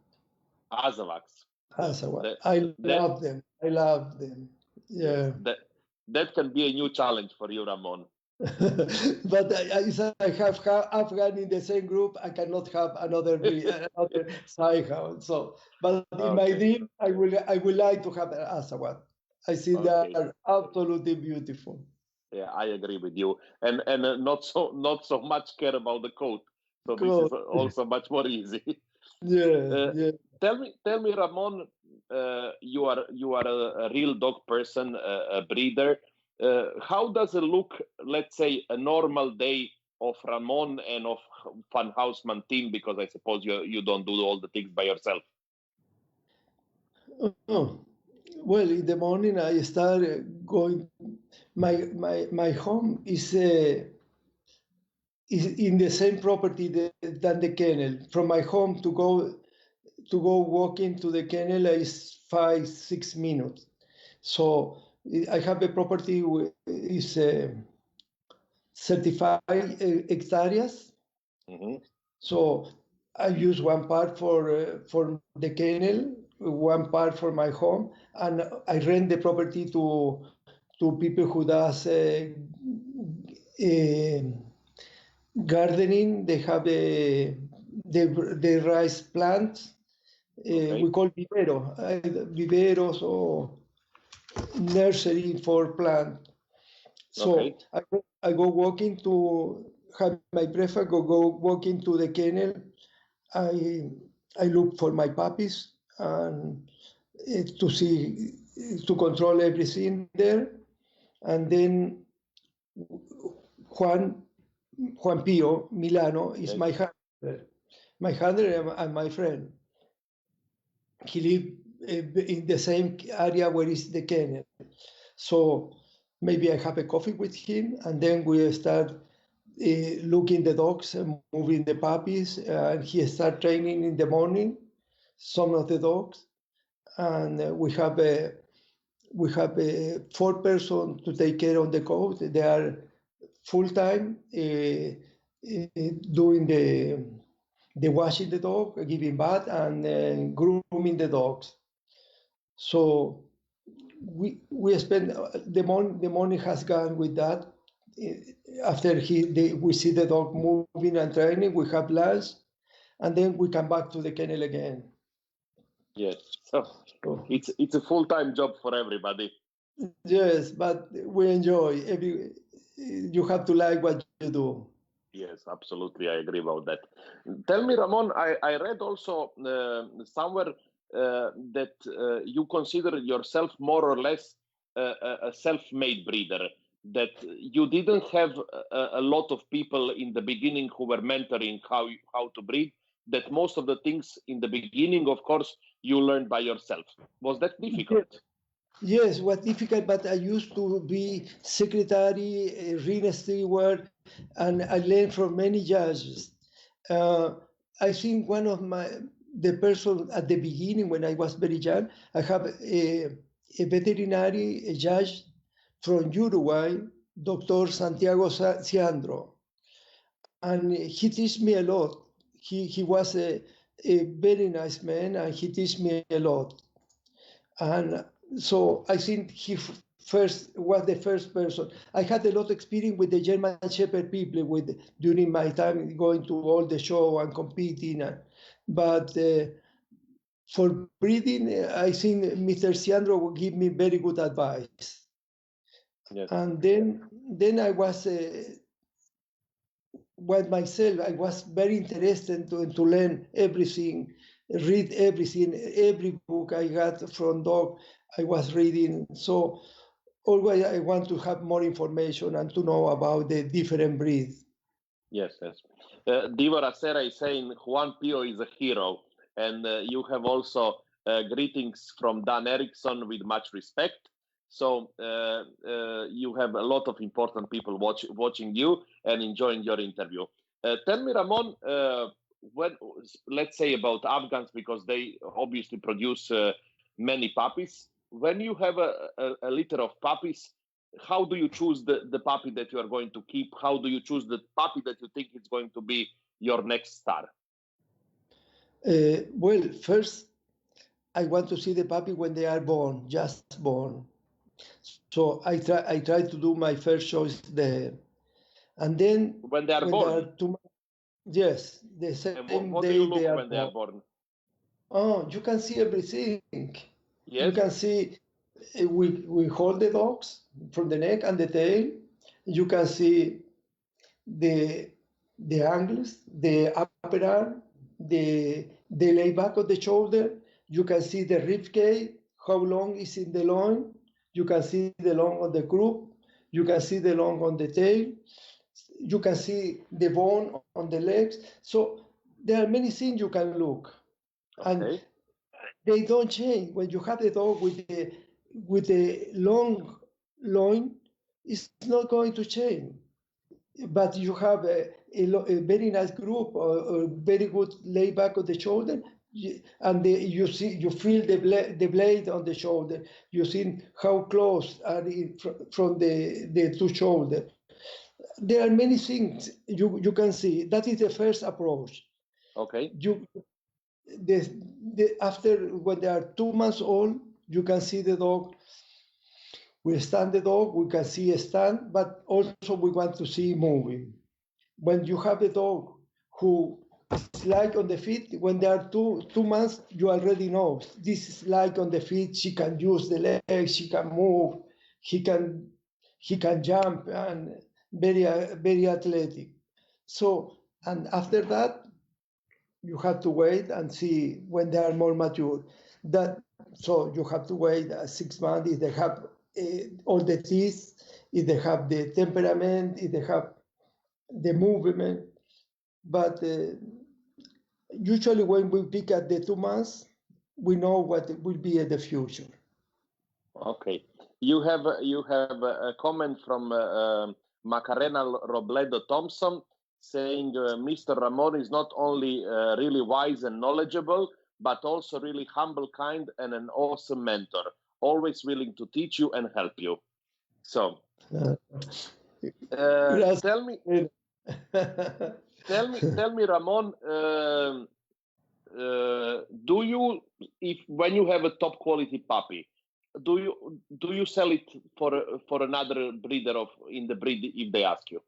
Azawaks. Azawad. I love them. I love them. Yeah. Yes, that can be a new challenge for you, Ramon. But I have Afghan in the same group. I cannot have another Saihound. So, but in my dream, I would like to have an Azawad. I see they are absolutely beautiful. Yeah, I agree with you, and not so much care about the coat. So this is also much more easy. Yeah. Tell me, Ramon, you are a real dog person, a breeder. How does it look? Let's say a normal day of Ramon and of Van Houseman team, because I suppose you don't do all the things by yourself. Oh, well, in the morning I start going. My home is in the same property than the kennel. From my home to go walking to the kennel is 5-6 minutes. So I have a property is 35 hectares. Mm-hmm. So I use one part for the kennel, one part for my home, and I rent the property to people who does gardening. They have the rice plants. We call vivero, viveros or nursery for plant. So I go walking to have my breakfast, go walking to the kennel. I look for my puppies and to control everything there. And then Juan Pio Milano is my handler and my friend. He lives in the same area where is the kennel. So maybe I have a coffee with him, and then we start looking the dogs and moving the puppies, and he start training in the morning some of the dogs, and we have a 4-person to take care of the coat. They are full-time doing the washing the dog, giving bath, and grooming the dogs. So we spend the morning has gone with that. After we see the dog moving and training, we have lunch, and then we come back to the kennel again. Yes, so it's a full-time job for everybody. Yes, but we enjoy. You have to like what you do. Yes, absolutely, I agree about that. Tell me, Ramon, I read also somewhere that you consider yourself more or less a self-made breeder, that you didn't have a lot of people in the beginning who were mentoring how to breed, that most of the things in the beginning, of course, you learned by yourself. Was that difficult? Yes, it was difficult, but I used to be secretary, real steward, and I learned from many judges. I think one of the person at the beginning when I was very young, I have a veterinary judge from Uruguay, Dr. Santiago Ciandro, and he teach me a lot. He was a very nice man, and he teach me a lot. And so I think he was the first person. I had a lot of experience with the German Shepherd people during my time going to all the show and competing. But for breeding, I think Mr. Ciandro will give me very good advice. Yes. And then I was myself. I was very interested to learn everything, read everything, every book I got from dog. I was reading. So always I want to have more information and to know about the different breeds. Yes, yes. Diva Racera is saying Juan Pio is a hero. And you have also greetings from Dan Erickson with much respect. So you have a lot of important people watching you and enjoying your interview. Tell me, Ramon, let's say about Afghans, because they obviously produce many puppies. When you have a litter of puppies, how do you choose the puppy that you are going to keep? How do you choose the puppy that you think is going to be your next star? Well, first, I want to see the puppy when they are born, just born. So I try to do my first choice there. And then when they are born? Yes, the same what day do you look they are when they are born? Oh, you can see everything. Yes. You can see, we hold the dogs from the neck and the tail. You can see the angles, the upper arm, the lay back of the shoulder. You can see the rib cage, how long is in the loin. You can see the long on the croup. You can see the long on the tail. You can see the bone on the legs. So there are many things you can look. Okay. And they don't change. When you have the dog with the long loin, it's not going to change. But you have a very nice group or a very good lay back of the shoulder, and you feel the blade on the shoulder. You see how close are from the two shoulders. There are many things you can see. That is the first approach. Okay. After when they are 2 months old, you can see the dog. We stand the dog, we can see a stand, but also we want to see moving. When you have a dog who It's like on the feet, when they are 2 months, you already know this is like on the feet. She can use the legs, she can move, he can jump, and very athletic. So, and after that, you have to wait and see when they are more mature. That so you have to wait 6 months if they have all the teeth, if they have the temperament, if they have the movement. But usually when we pick at the 2 months, we know what will be in the future. Okay. You have a comment from Macarena Robledo Thompson saying Mr. Ramon is not only really wise and knowledgeable, but also really humble, kind, and an awesome mentor, always willing to teach you and help you. So, tell me, Ramon, do you, when you have a top quality puppy, do you sell it for another breeder in the breed if they ask you?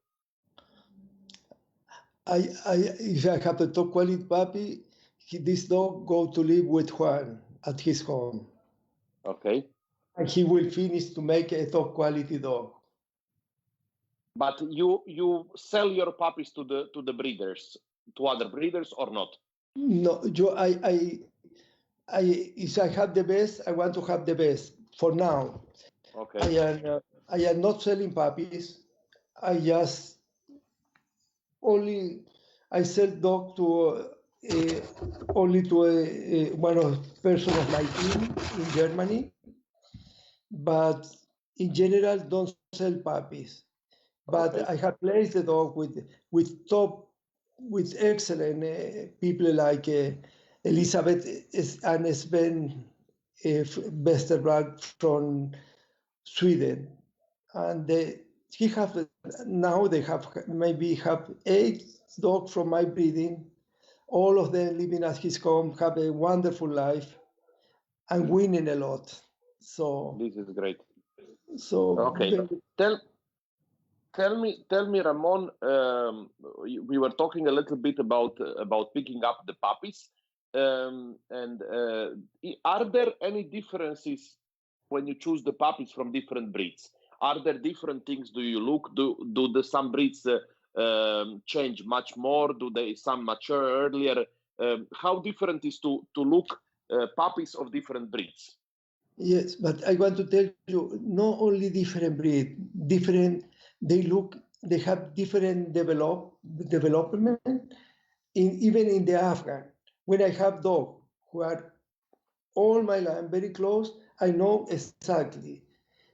If I have a top quality puppy, this dog go to live with Juan at his home. Okay. And he will finish to make a top quality dog. But you sell your puppies to the breeders, to other breeders, or not? No, if I have the best, I want to have the best for now. Okay. I am not selling puppies. I just I sell dog to only to one of person of my team in Germany, but in general don't sell puppies. But Okay. I have placed the dog with excellent people like Elizabeth and Sven Westerberg from Sweden, and they have 8 dogs from my breeding. All of them living at his home, have a wonderful life, and winning a lot. So this is great. So okay, tell me, Ramon. We were talking a little bit about picking up the puppies, and are there any differences when you choose the puppies from different breeds? Are there different things? Do you look? Do some breeds change much more? Do some mature earlier? How different is to look puppies of different breeds? Yes, but I want to tell you, not only different breed, they have different development, even in the Afghan. When I have dogs who are all my life very close, I know exactly.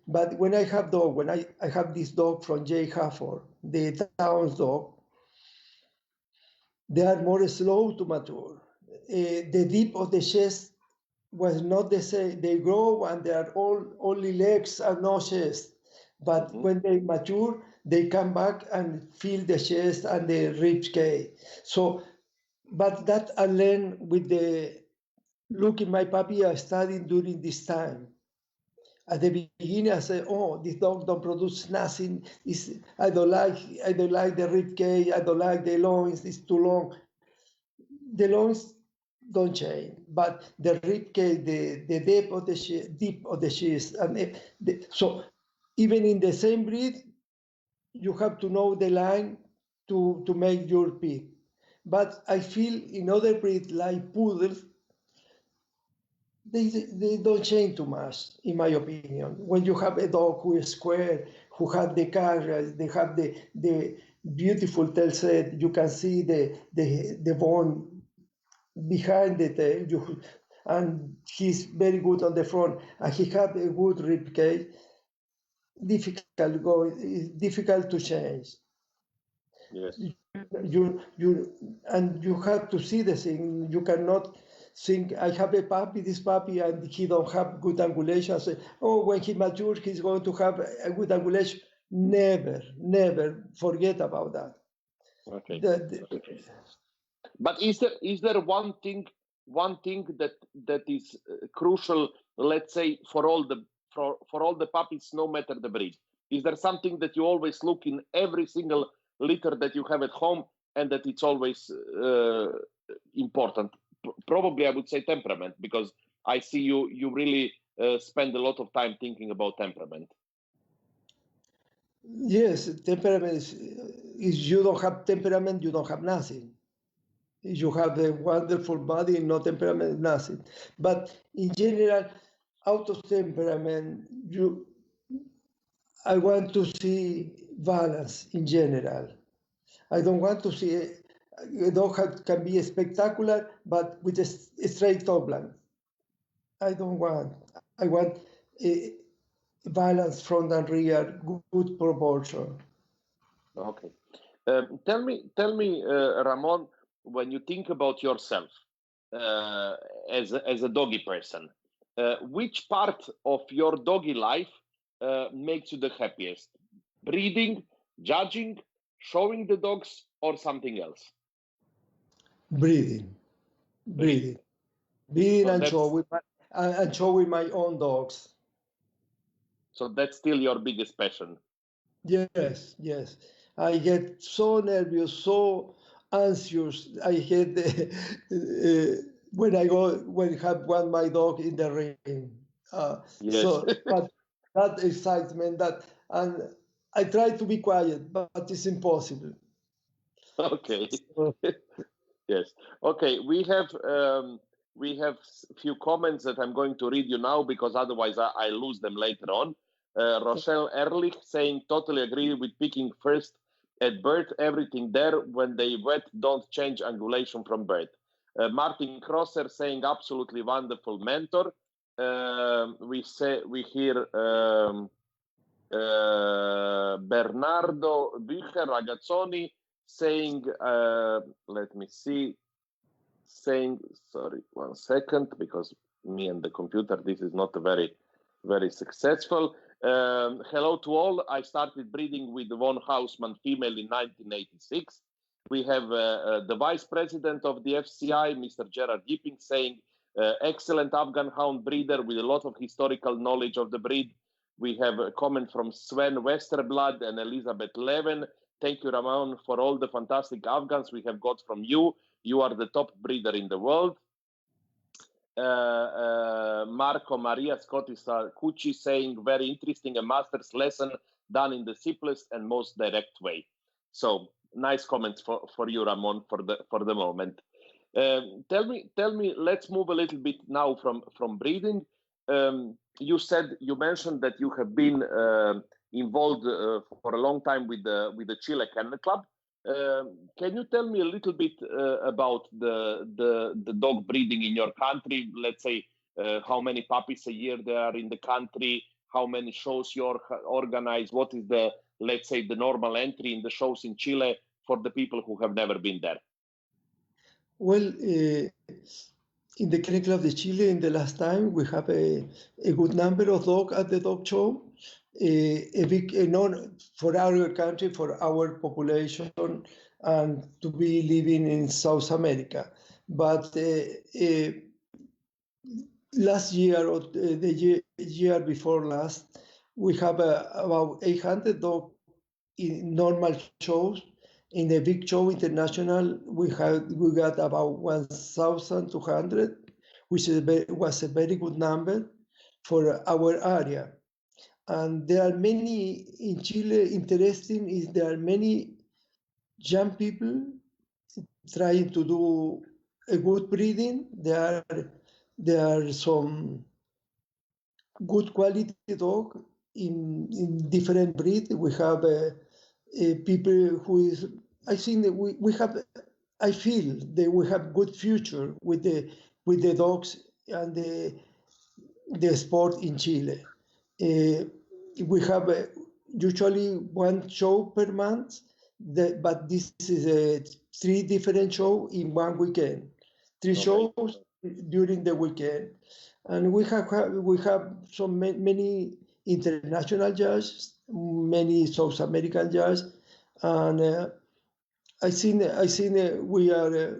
But when I have I have this dog from Jay Hafford, the town's dog, they are more slow to mature. The deep of the chest was not the same. They grow and they are only legs and no chest. But when they mature, they come back and feel the chest and the rib cage. So, but that I learned with the look in my puppy I studied during this time. At the beginning, I said, "Oh, this dog don't produce nothing. I don't like the rib cage. I don't like the loins. It's too long." The loins don't change, but the rib cage, the depth of the chest, and so even in the same breed, you have to know the line to make your pick. But I feel in other breeds like poodles, they don't change too much, in my opinion. When you have a dog who is square, who have the carriage, they have the beautiful tail set, you can see the bone behind the tail, and he's very good on the front, and he have a good rib cage. Difficult to change. Yes. You have to see the thing. You cannot think I have this puppy, and he don't have good angulation. Say, oh, when he matures, he's going to have a good angulation. Never forget about that. Okay. But is there one thing that is crucial? Let's say for all the puppies, no matter the breed. Is there something that you always look in every single litter that you have at home? and that it's always important. Probably I would say temperament, because I see you really spend a lot of time thinking about temperament. Yes, temperament is you don't have temperament, you don't have nothing. You have a wonderful body, no temperament, nothing. But in general, out of temperament, I want to see balance in general. I don't want to see a dog can be spectacular, but with a straight top line. I don't want. I want a balance front and rear, good proportion. Okay. Tell me, Ramon, when you think about yourself as a doggy person, which part of your doggy life makes you the happiest? Breeding, judging, showing the dogs, or something else? Breeding So and showing my own dogs. So that's still your biggest passion. Yes. I get so nervous, so anxious. I get when I have my dog in the ring. Yes. So, but that excitement, and I try to be quiet, but it's impossible. Okay. Yes. Okay. We have few comments that I'm going to read you now, because otherwise I lose them later on. Rochelle Ehrlich saying, totally agree with picking first at birth, everything there. When they wet, don't change angulation from birth. Martin Crosser saying, absolutely wonderful mentor. We hear Bernardo Bücher Ragazzoni saying, let me see, saying, sorry, 1 second, because me and the computer, this is not very, very successful. Hello to all. I started breeding with von Hausmann female in 1986. We have the vice president of the FCI, Mr. Gerard Yipping, saying, excellent Afghan hound breeder with a lot of historical knowledge of the breed. We have a comment from Sven Westerblood and Elizabeth Leven. Thank you, Ramon, for all the fantastic Afghans we have got from you. You are the top breeder in the world. Marco Maria Scottis Cucci saying, very interesting, a master's lesson done in the simplest and most direct way. So nice comments for you, Ramon, for the moment. Tell me, let's move a little bit now from breeding. You mentioned that you have been involved for a long time with the Chile Kennel Club. Can you tell me a little bit about the dog breeding in your country? Let's say how many puppies a year there are in the country, how many shows you organize, what is the, let's say, the normal entry in the shows in Chile for the people who have never been there? Well, in the Kennel Club de Chile, in the last time, we have a good number of dogs at the dog show. A big for our country, for our population, and to be living in South America. But last year or the year before last, we have about 800 dogs in normal shows. In the big show international, we got about 1,200, which was a very good number for our area. And there are many in Chile. Interesting is there are many young people trying to do a good breeding. There are some good quality dog in different breed. We have people who is. I think that we have. I feel that we have good future with the dogs and the sport in Chile. We have usually one show per month, but this is 3 different shows in one weekend. 3 shows during the weekend, and we have so many international judges, many South American judges, and I think we are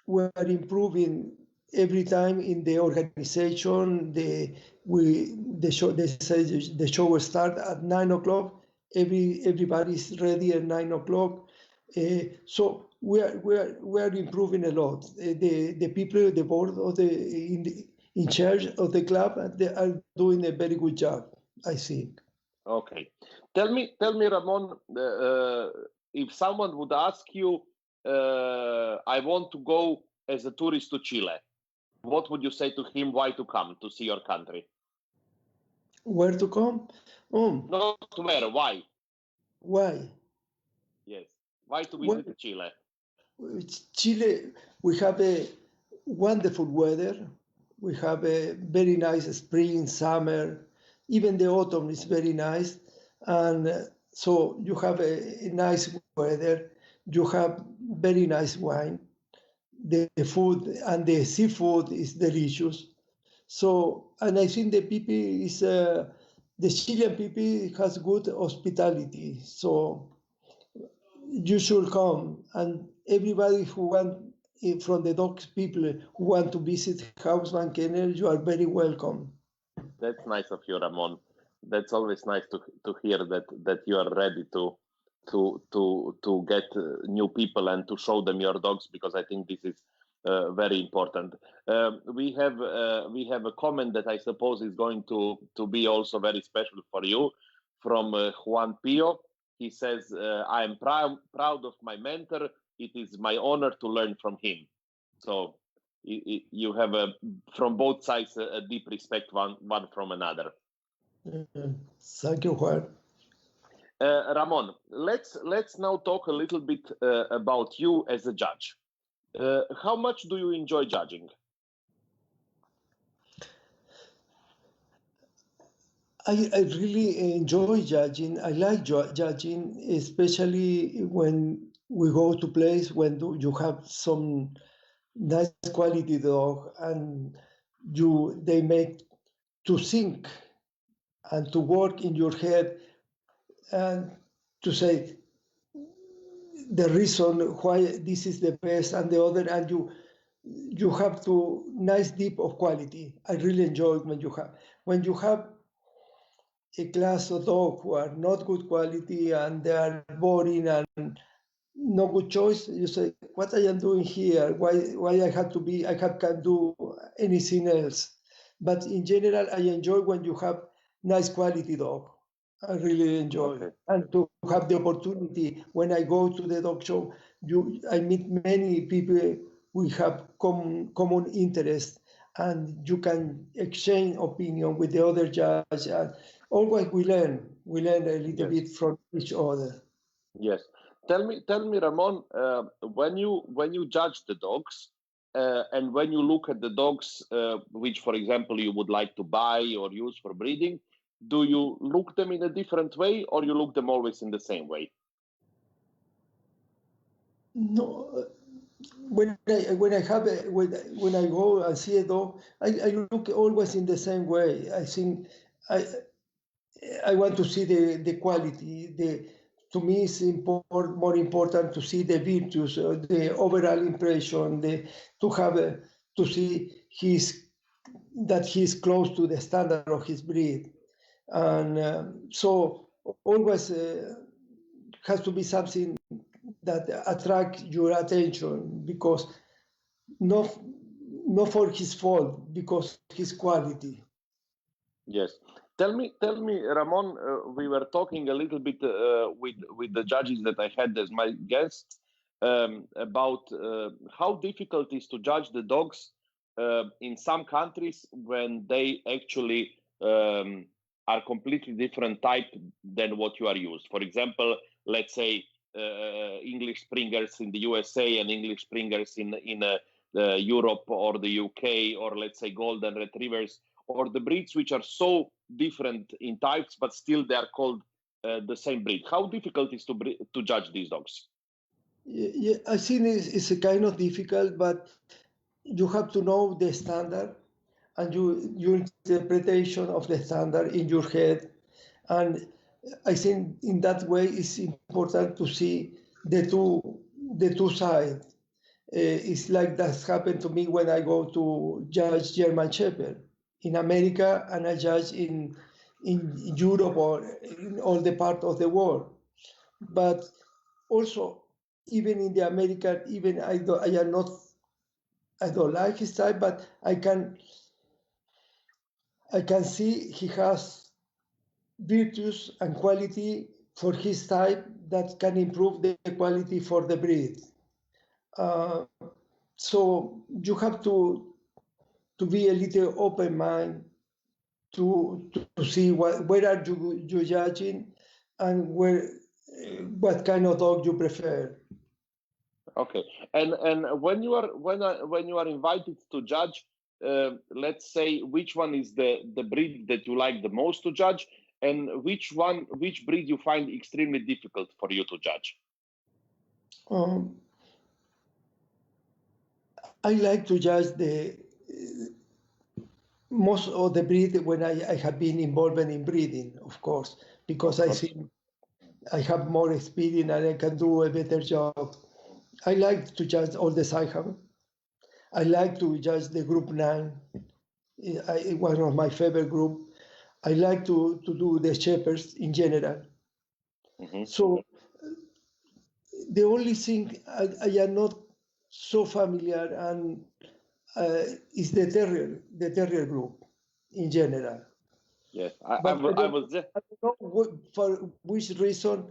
improving every time in the organization. The show will start at 9 o'clock. Everybody's ready at 9 o'clock. So we are improving a lot. The people, the board of in charge of the club, they are doing a very good job, I think. Okay. Tell me, Ramon, if someone would ask you, I want to go as a tourist to Chile, what would you say to him? Why to come to see your country? Where to come? Not where, why? Why? Yes. Why to Well, visit Chile? Chile, we have a wonderful weather. We have a very nice spring, summer. Even the autumn is very nice. And so you have a nice weather. You have very nice wine. The food and the seafood is delicious. So, and I think the people is, the Chilean people has good hospitality. So you should come, and everybody who want from the dogs people who want to visit Hausmann Kennel, you are very welcome. That's nice of you, Ramon. That's always nice to hear that you are ready to get new people and to show them your dogs, because I think this is very important. We have a comment that I suppose is going to be also very special for you from Juan Pio. He says, "I am proud of my mentor. It is my honor to learn from him." So you have from both sides a deep respect one from another. Thank you, Juan. Ramon, let's now talk a little bit about you as a judge. How much do you enjoy judging? I really enjoy judging. I like judging, especially when we go to place when you have some nice quality dog and they make to think and to work in your head and to say the reason why this is the best and the other, and you have to nice deep of quality. I really enjoy when you have a class of dog who are not good quality and they are boring and no good choice. You say, what I am doing here? Why I have to be? Can't do anything else. But in general, I enjoy when you have nice quality dog. I really enjoy. Okay. And to have the opportunity when I go to the dog show, I meet many people we have common interest, and you can exchange opinion with the other judge. And always we learn a little bit from each other. Yes. Tell me, Ramon, when you judge the dogs, and when you look at the dogs, which, for example, you would like to buy or use for breeding, do you look them in a different way, or you look them always in the same way? No, when I go and see a dog, I look always in the same way. I think I want to see the quality. To me, it's more important to see the virtues, the overall impression, to see that he's close to the standard of his breed, and so always has to be something that attract your attention, because not for his fault, because his quality. Yes. Tell me, Ramon. We were talking a little bit with the judges that I had as my guests about how difficult it is to judge the dogs in some countries when they actually are completely different type than what you are used. For example, let's say English Springers in the USA and English Springers in Europe or the UK, or let's say Golden Retrievers, or the breeds which are so different in types, but still they are called the same breed. How difficult is to judge these dogs? Yeah, I think it's a kind of difficult, but you have to know the standard and your interpretation of the standard in your head. And I think in that way it's important to see the two sides. It's like that's happened to me when I go to judge German Shepherd in America, and I judge in Europe or in all the part of the world. But also even in the American, even I don't like his style, but I can see he has virtues and quality for his type that can improve the quality for the breed. So you have to be a little open mind to see where are you judging and what kind of dog you prefer. Okay, and when you are invited to judge, let's say which one is the breed that you like the most to judge, and which breed you find extremely difficult for you to judge. I like to judge the most of the breed when I have been involved in breeding, of course, because I think I have more experience and I can do a better job. I like to judge all the Saihan. I like to judge the group 9, one of my favorite group. I like to do the shepherds in general. Mm-hmm. So the only thing I am not so familiar and is the terrier group in general. Yes, I was just... I don't know for which reason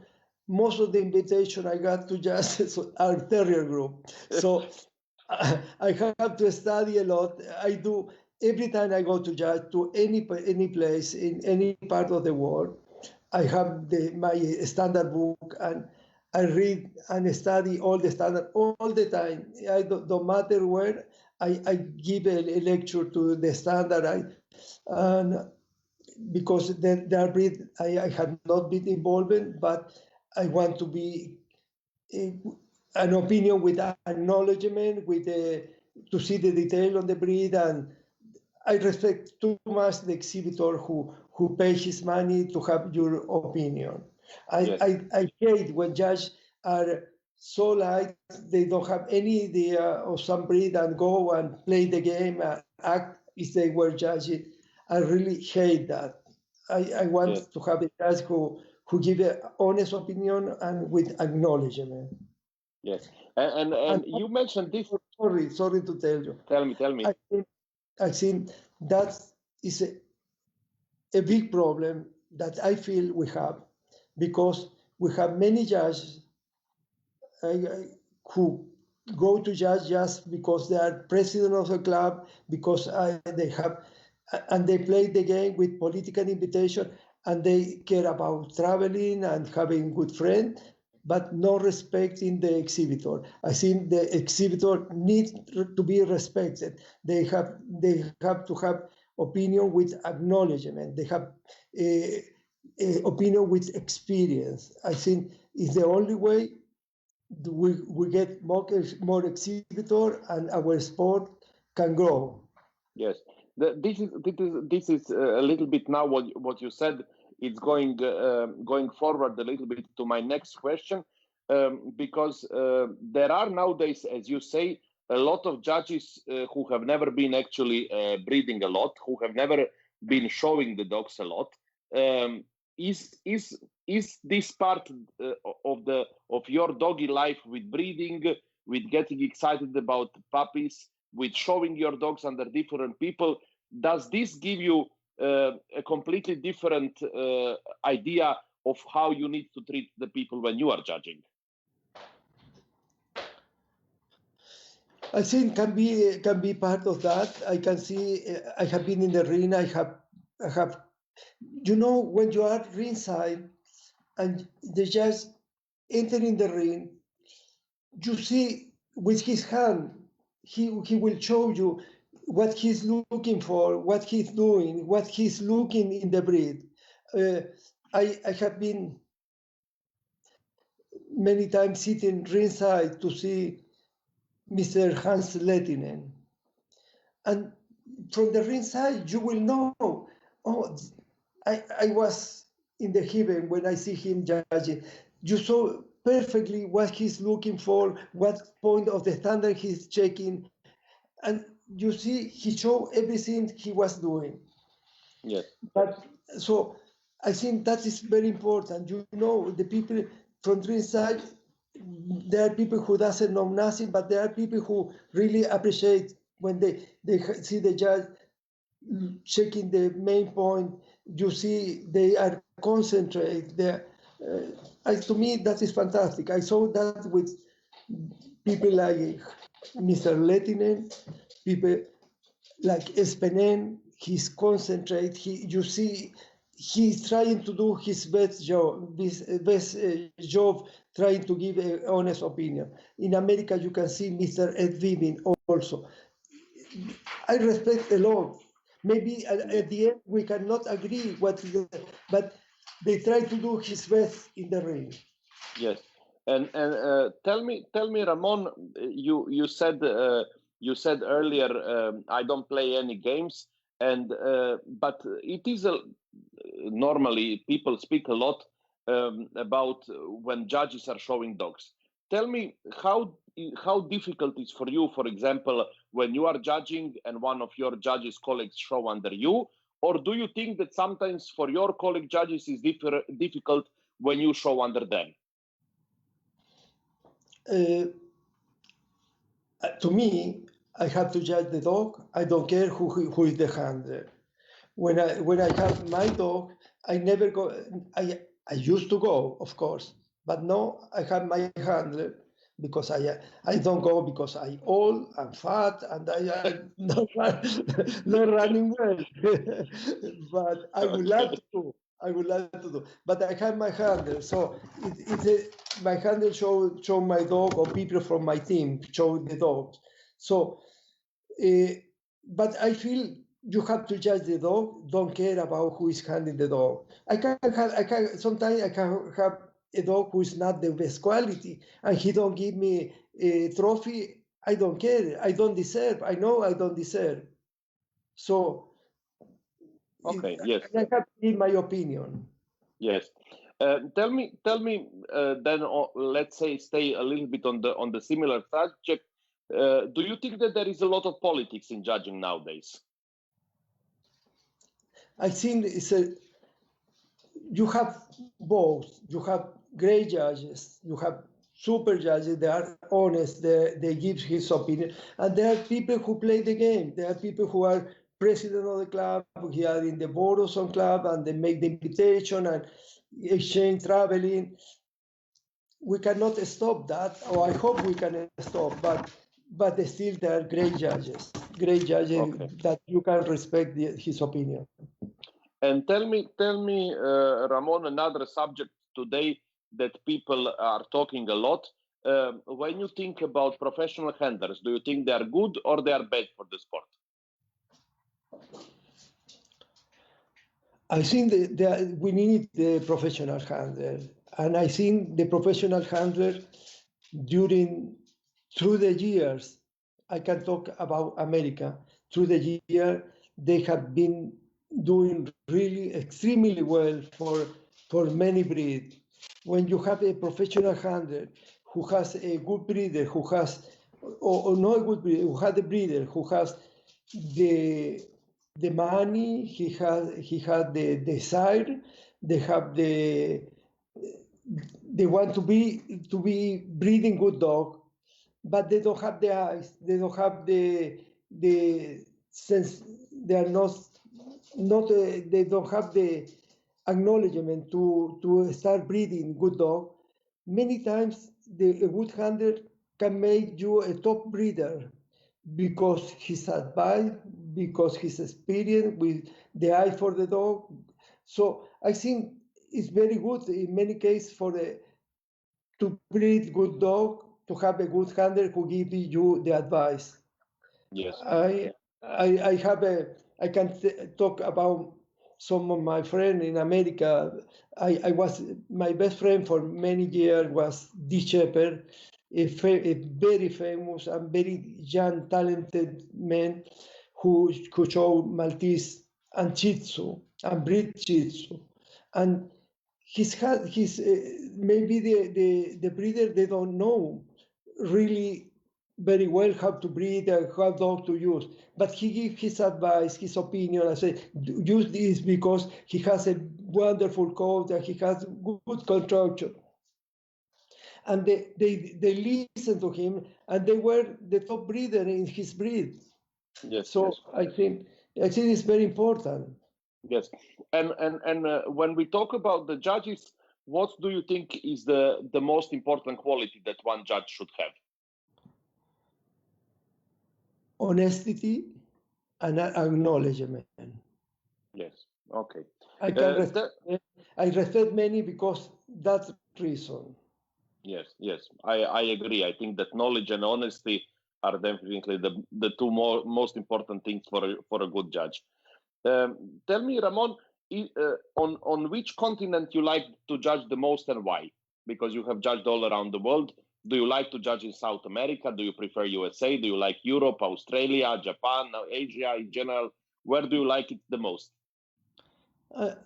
most of the invitation I got to just are terrier group. So I have to study a lot. I do every time I go to judge to any place in any part of the world. I have my standard book and I read and study all the standard all the time. I don't matter where. I give a lecture to the standard. And because there breed I have not been involved in, but I want to be an opinion with acknowledgement, to see the detail on the breed, and I respect too much the exhibitor who pays his money to have your opinion. I hate when judges are so light, they don't have any idea of some breed and go and play the game and act if they were judging. I really hate that. I want to have a judge who give an honest opinion and with acknowledgement. Yes, and you mentioned this. Sorry to tell you. Tell me. I think that is a big problem that I feel we have, because we have many judges who go to judge just because they are president of the club, because they have, and they play the game with political invitation, and they care about traveling and having good friends, but no respecting the exhibitor. I think the exhibitor needs to be respected. They have to have opinion with acknowledgement. They have opinion with experience. I think it's the only way we get more exhibitor and our sport can grow. Yes, this is a little bit now what you said. It's going forward a little bit to my next question, because there are nowadays, as you say, a lot of judges who have never been actually breeding a lot, who have never been showing the dogs a lot. Is this part of your doggy life with breeding, with getting excited about puppies, with showing your dogs under different people, does this give you a completely different idea of how you need to treat the people when you are judging? I think can be part of that. I can see. I have been in the ring. I have. You know, when you are ringside and the judge entering the ring, you see with his hand, he will show you what he's looking for, what he's doing, what he's looking in the breed. I have been many times sitting ringside to see Mr. Hans Lettinen. And from the ringside, you will know, oh, I was in the heaven when I see him judging. You saw perfectly what he's looking for, what point of the standard he's checking. And you see, he showed everything he was doing. Yes. But so I think that is very important. You know, the people from the inside there are people who doesn't know nothing, but there are people who really appreciate when they see the judge checking the main point. You see, they are concentrate. To me, that is fantastic. I saw that with people like Mr. Lettinen, people like Espenen. He's concentrate. You see, he's trying to do his best job, job, trying to give an honest opinion. In America, you can see Mr. Ed Vivin also. I respect a lot. Maybe at the end we cannot agree but they try to do his best in the ring. Yes, and tell me, Ramon, you said earlier I don't play any games, and but it is normally people speak a lot about when judges are showing dogs. Tell me how difficult it is for you, for example, when you are judging and one of your judges colleagues show under you, or do you think that sometimes for your colleague judges is difficult when you show under them? To me, I have to judge the dog. I don't care who is the handler. When I have my dog, I never go. I used to go, of course, but now I have my handler because I don't go because I old and fat and I not running well. But I would like to do. I would like to do, but I have my handler, so my handler show my dog, or people from my team show the dogs. So, but I feel you have to judge the dog. Don't care about who is handling the dog. Sometimes I can have a dog who is not the best quality, and he don't give me a trophy. I don't care. I don't deserve. I know I don't deserve. So, okay, yes, I have to give my opinion. Yes. Tell me. Then let's say stay a little bit on the similar subject. Do you think that there is a lot of politics in judging nowadays? I think you have both. You have great judges. You have super judges. They are honest. They give his opinion. And there are people who play the game. There are people who are president of the club, who are in the board of some club, and they make the invitation and exchange traveling. We cannot stop that, or I hope we can stop, but still there are great judges okay, that you can respect his opinion. And tell me, Ramon, another subject today that people are talking a lot. When you think about professional handlers, do you think they are good or they are bad for the sport? I think that we need the professional handler, and I think the professional handler through the years, I can talk about America. Through the year, they have been doing really extremely well for many breeds. When you have a professional handler who has a good breeder, who has, or not a good breeder, who has a breeder, who has the money, he had the desire, they want to be breeding good dog, but they don't have the eyes, they don't have the sense, they are not they don't have the acknowledgement to start breeding good dog. Many times a good handler can make you a top breeder because his advice, because his experience with the eye for the dog. So I think it's very good in many cases to breed good dog, to have a good handler who give you the advice. Yes. I can talk about some of my friends in America. My best friend for many years was D. Shepherd, a very famous and very young, talented man who showed Maltese and Shih Tzu and breed Shih Tzu. And maybe the breeder, they don't know really very well how to breed and how dog to use, but he gives his advice, his opinion, and say use this because he has a wonderful coat and he has good construction. and they listened to him, and they were the top breeder in his breed. Yes. So Yes. I think it's very important. Yes. And when we talk about the judges, what do you think is the most important quality that one judge should have? Honesty and acknowledgement. Yes. Okay. I respect many because that reason. Yes. Yes. I agree. I think that knowledge and honesty are definitely the two most important things for a good judge. Tell me, Ramon, on which continent you like to judge the most and why? Because you have judged all around the world. Do you like to judge in South America? Do you prefer USA? Do you like Europe, Australia, Japan, Asia in general? Where do you like it the most? I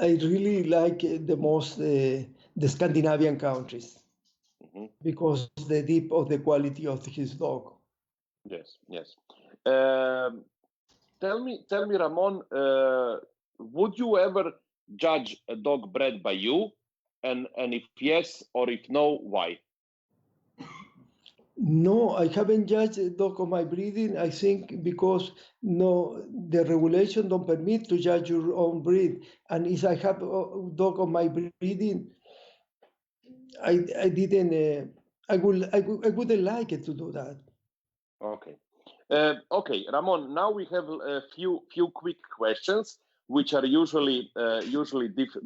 really like the most the Scandinavian countries because the deep of the quality of his dog. Yes, yes. Tell me, Ramon, would you ever judge a dog bred by you? And if yes or if no, why? No, I haven't judged a dog of my breeding. I think because the regulation don't permit to judge your own breed. And if I have a dog of my breeding, I didn't. I wouldn't like it to do that. Okay. Okay, Ramon. Now we have a few quick questions, which are usually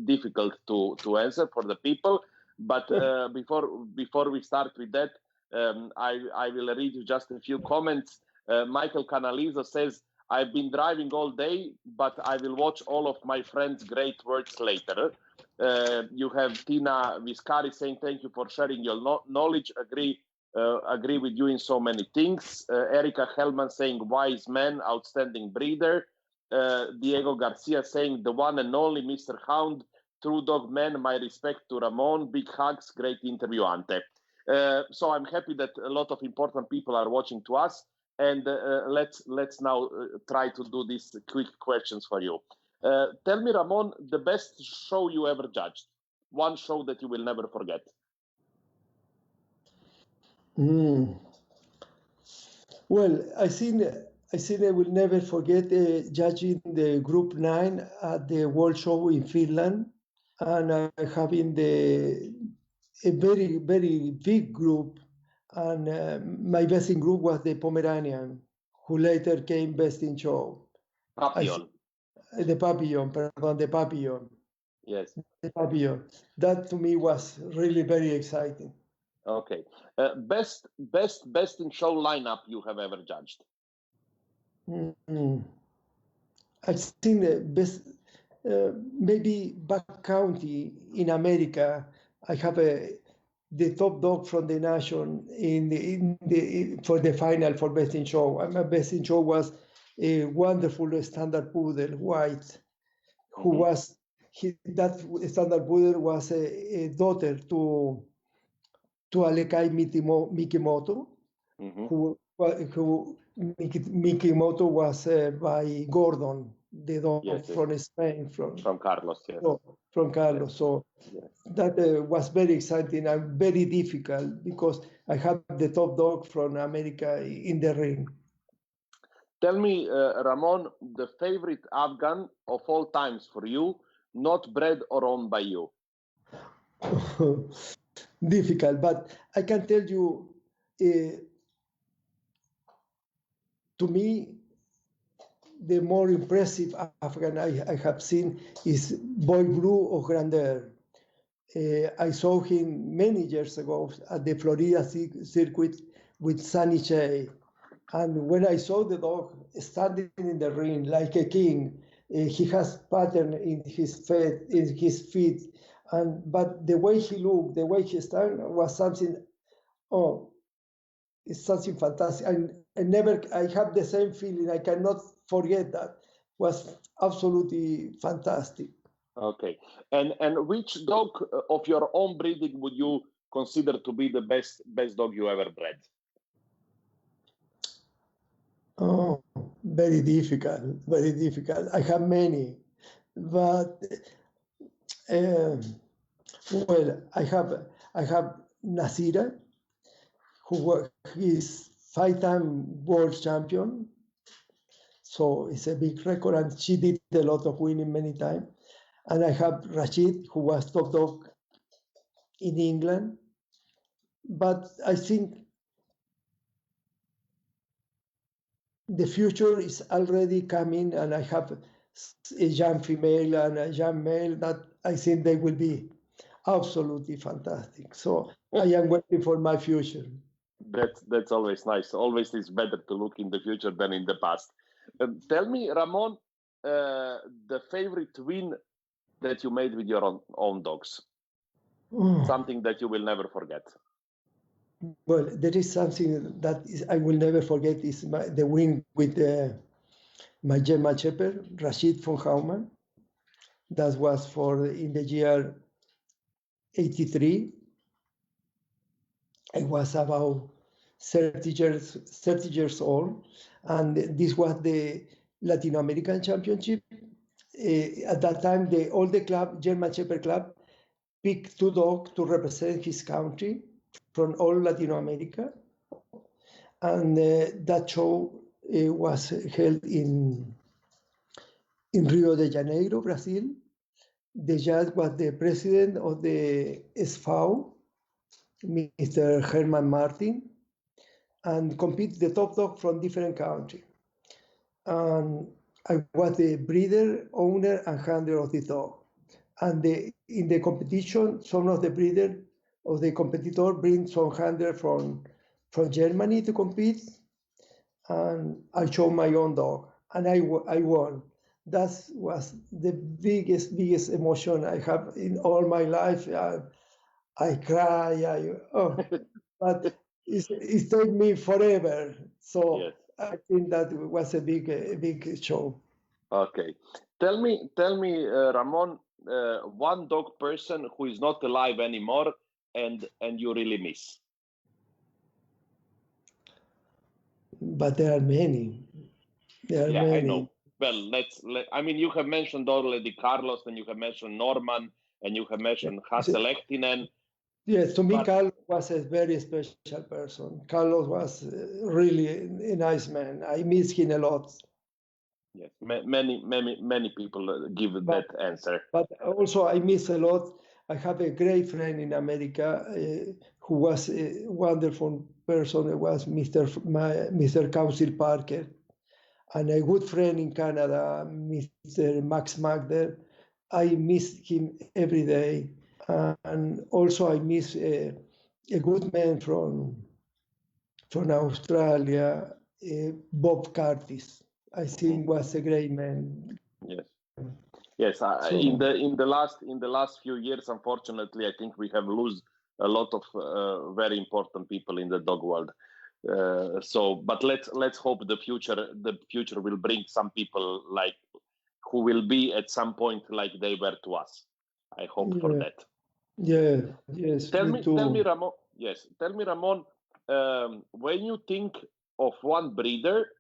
difficult to answer for the people. But before we start with that, I will read you just a few comments. Michael Canalizo says, "I've been driving all day, but I will watch all of my friends' great works later." You have Tina Viscari saying, "Thank you for sharing your knowledge. Agree with you in so many things." Erika Hellman saying, "Wise man, outstanding breeder." Diego Garcia saying, "The one and only Mr. Hound, true dog man. My respect to Ramon. Big hugs. Great interview, Ante." So I'm happy that a lot of important people are watching to us, and let's now try to do these quick questions for you. Tell me, Ramon, the best show you ever judged. One show that you will never forget. Well, I think I will never forget judging the Group 9 at the World Show in Finland, and having a very, very big group. And my best in group was the Pomeranian, who later came best in show. Papillon. The Papillon. Yes. The Papillon. That to me was really very exciting. Okay. Best in show lineup you have ever judged? I think the best, maybe Back County in America. I have the top dog from the nation for the final for best in show. And my best in show was a wonderful standard poodle, white, who was that standard poodle was a daughter to Alekai Mikimoto, who Mikimoto was by Gordon, the dog from Spain, from Carlos. Yes. From Carlos. So that was very exciting and very difficult because I have the top dog from America in the ring. Tell me, Ramon, the favorite Afghan of all times for you, not bred or owned by you. Difficult, but I can tell you, to me, the more impressive Afghan I have seen is Boy Blue of Grandeur. I saw him many years ago at the Florida circuit with Sunny Che. And when I saw the dog standing in the ring like a king, he has pattern in his feet, but the way he looked, the way he stand was something. Oh, it's something fantastic. I have the same feeling. I cannot forget that. It was absolutely fantastic. Okay, and which dog of your own breeding would you consider to be the best dog you ever bred? Oh, very difficult, very difficult. I have many, but well, I have Nasira, is 5-time world champion. So it's a big record, and she did a lot of winning many times. And I have Rashid, who was top dog in England. But I think the future is already coming, and I have a young female and a young male that I think they will be absolutely fantastic. So I am waiting for my future. That's always nice. Always is better to look in the future than in the past. Tell me, Ramon, the favorite win that you made with your own dogs. Something that you will never forget. Well, there is something that I will never forget is the win with my German Shepherd, Rashid von Haumann. That was in the year 83. I was about 30 years old, and this was the Latin American Championship. At that time, all the German Shepherd Club picked 2 dogs to represent his country from all Latin America. And that show was held in Rio de Janeiro, Brazil. The judge was the president of the SFAO, Mr. Herman Martin, and compete the top dog from different countries. And I was the breeder, owner, and handler of the dog. And in the competition, some of the breeder of the competitor bring some handler from Germany to compete, and I showed my own dog, and I won. That was the biggest emotion I have in all my life. I cry. But it took me forever. So yes. I think that was a big show. Okay, tell me, Ramon, one dog person who is not alive anymore and you really miss. But there are many. There are many. I know. Well, I mean, you have mentioned already Carlos, and you have mentioned Norman, and you have mentioned Hasse Lehtinen. Yes, to me, Carlos was a very special person. Carlos was really a nice man. I miss him a lot. Yes, many people give that answer. But also, I miss a lot. I have a great friend in America who was a wonderful person. It was Mr. Council Parker, and a good friend in Canada, Mr. Max Magder. I miss him every day. And also I miss a good man from Australia, Bob Curtis. I think was a great man. Yes. In the last few years, unfortunately, I think we have lost a lot of very important people in the dog world. But let's hope the future will bring some people like who will be at some point like they were to us. I hope for that. Yeah. Yes. Tell me, Ramon. Yes. Tell me, Ramon. When you think of one breeder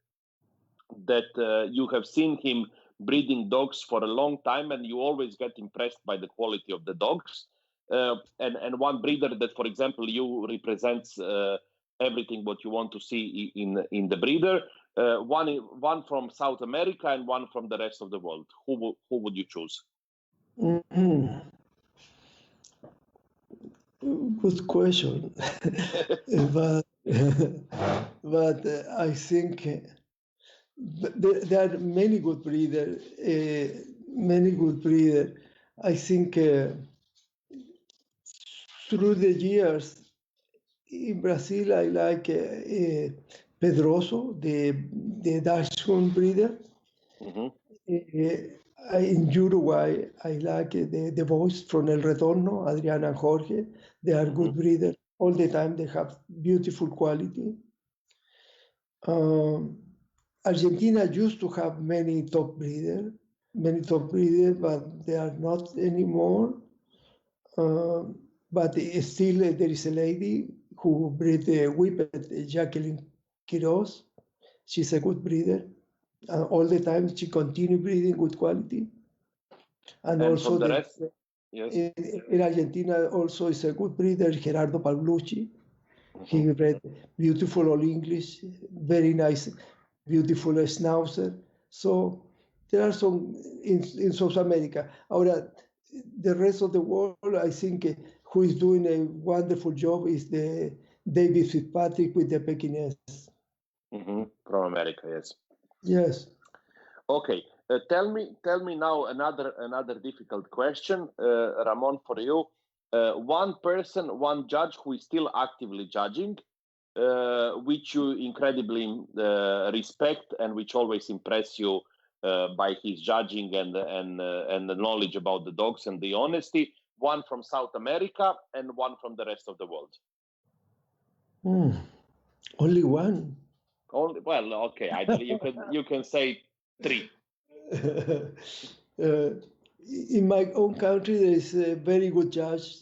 that you have seen him breeding dogs for a long time, and you always get impressed by the quality of the dogs, and one breeder that, for example, you represents everything what you want to see in the breeder. One from South America and one from the rest of the world. Who would you choose? Mm-hmm. Good question. but I think there are many good breeders. I think through the years in Brazil, I like Pedroso, the Dachshund breeder. Mm-hmm. In Uruguay, I like the boys from El Retorno, Adriana and Jorge. They are good breeders all the time. They have beautiful quality. Argentina used to have many top breeders, but they are not anymore. But still, there is a lady who breed the Whippet, Jacqueline Quiroz. She's a good breeder. All the time she continues breeding good quality. And also Yes. In Argentina also is a good breeder, Gerardo Paulucci. He bred beautiful Old English, very nice, beautiful Schnauzer. So there are some in South America. Ahora, the rest of the world, I think, who is doing a wonderful job is the David Fitzpatrick with the Pekingese. From America, yes. Yes. Okay. Tell me now another difficult question, Ramon, for you. One person, one judge who is still actively judging, which you incredibly respect and which always impress you by his judging and the knowledge about the dogs and the honesty. One from South America and one from the rest of the world. Only one. Only, well, okay. You can say three. In my own country, there is a very good judge,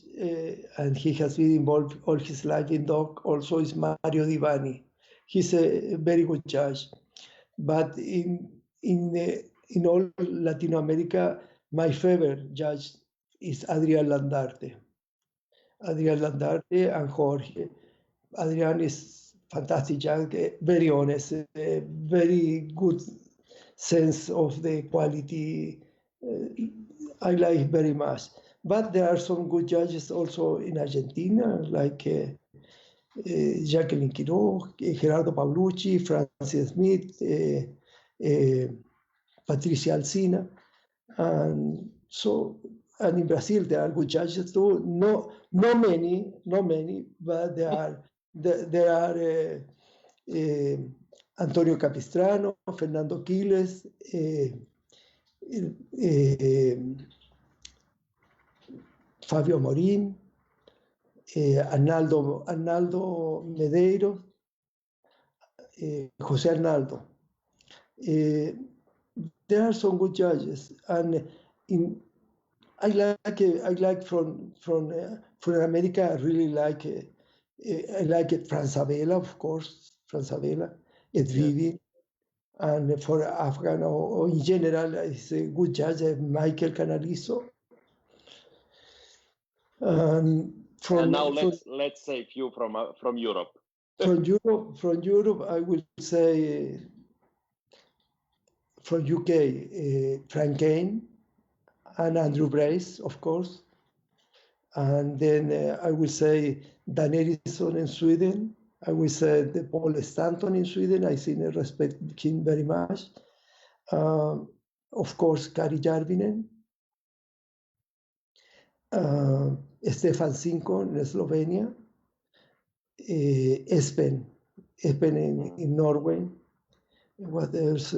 and he has been involved all his life in dog. Also, is Mario Divani. He's a very good judge. But in all Latin America, my favorite judge is Adrian Landarte. Adrian Landarte and Jorge. Adrian is fantastic judge, very honest, very good sense of the quality. I like very much. But there are some good judges also in Argentina, like Jacqueline Quiroz, Gerardo Paulucci, Francis Smith, Patricia Alsina. And in Brazil there are good judges too. No many, but there are Antonio Capistrano, Fernando Quiles, Fabio Morín, Arnaldo Medeiros, José Arnaldo. There are some good judges, and I like from America. I really like I like it. Franz Abela, of course, Franz Abela, Ed Vivi, and for Afghan or in general, is a good judge, Michael Canalizo. And now let's say a few from Europe. From Europe, I will say from UK, Frank Kane and Andrew Brace, of course. And then I will say Dan Eriksson in Sweden. I will say Paul Stanton in Sweden. I respect him very much. Of course, Kari Järvinen. Stefan Sinko in Slovenia. Espen in Norway. What else?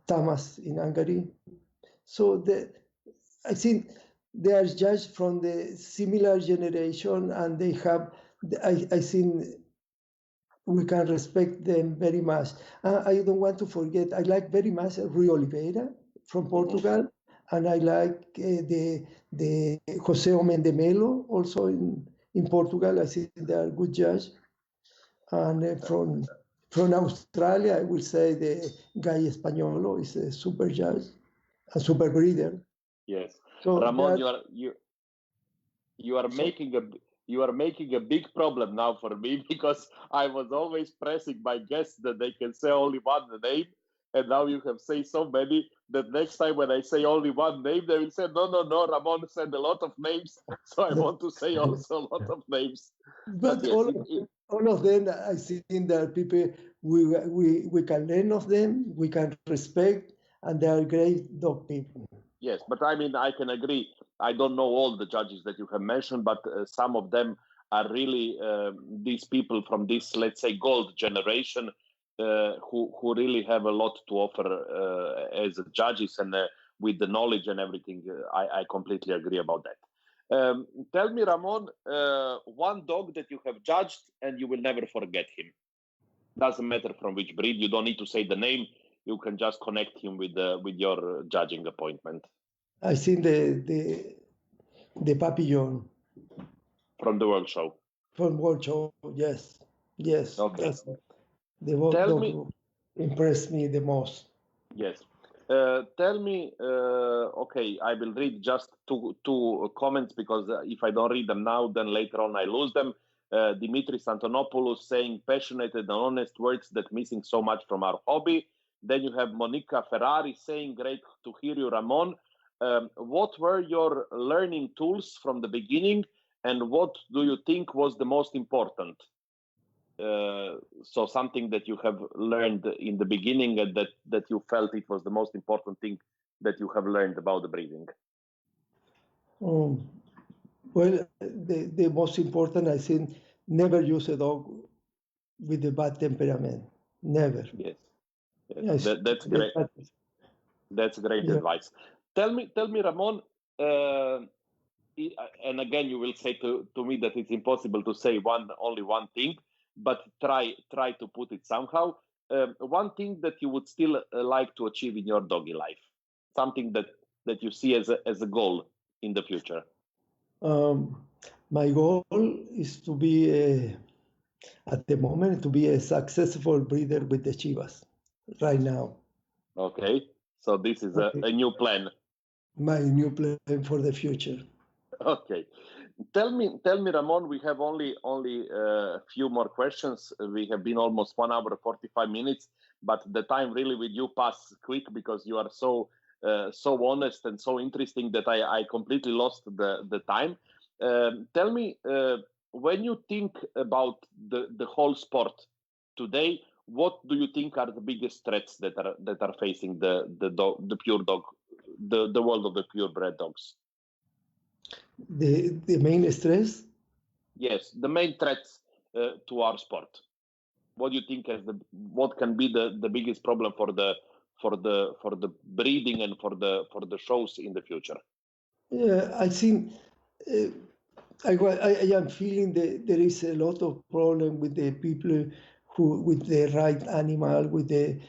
Tamas in Hungary. So I think they are judged from the similar generation, and they have, I think we can respect them very much. I don't want to forget, I like very much Rui Oliveira from Portugal, and I like the Jose Omendemelo also in Portugal. I think they are good judges. And from Australia, I will say the Guy Espagnolo is a super judge, a super breeder. Yes. So Ramon, you are making a big problem now for me, because I was always pressing my guests that they can say only one name, and now you have said so many that next time when I say only one name, they will say, no, Ramon said a lot of names, so I want to say also a lot of names. But yes, all of them, I think that people, we can learn of them, we can respect, and they are great dog people. Yes, but I mean, I can agree. I don't know all the judges that you have mentioned, but some of them are really these people from this, let's say, gold generation, who really have a lot to offer as judges, and with the knowledge and everything. I completely agree about that. Tell me, Ramon, one dog that you have judged and you will never forget him. Doesn't matter from which breed. You don't need to say the name. You can just connect him with your judging appointment. I think the Papillon. From the World Show. From World Show, yes. Okay. That's the dog impressed me the most. Yes. Tell me, okay, I will read just two comments because if I don't read them now, then later on I lose them. Dimitris Antonopoulos saying passionate and honest words that missing so much from our hobby. Then you have Monica Ferrari saying, great to hear you, Ramon. What were your learning tools from the beginning, and what do you think was the most important? So something that you have learned in the beginning and that you felt it was the most important thing that you have learned about the breeding. Well, the most important, I think, never use a dog with a bad temperament. Never. Yes. That's great. That's great advice. Tell me, Ramon. And again, you will say to me that it's impossible to say only one thing, but try to put it somehow. One thing that you would still like to achieve in your doggy life, something that you see as a goal in the future. My goal is to be at the moment to be a successful breeder with the Chivas right now. Okay, so this is a new plan. My new plan for the future. Okay. Tell me, Ramon, we have only a few more questions. We have been almost 1 hour, 45 minutes, but the time really with you pass quick because you are so honest and so interesting that I completely lost the time. Tell me, when you think about the whole sport today, what do you think are the biggest threats that are facing the pure dog, the world of the purebred dogs? The main stress? Yes, the main threats to our sport. What do you think what can be the biggest problem for the breeding and for the shows in the future? Yeah, I think I am feeling that there is a lot of problem with the people who with the right animal, with the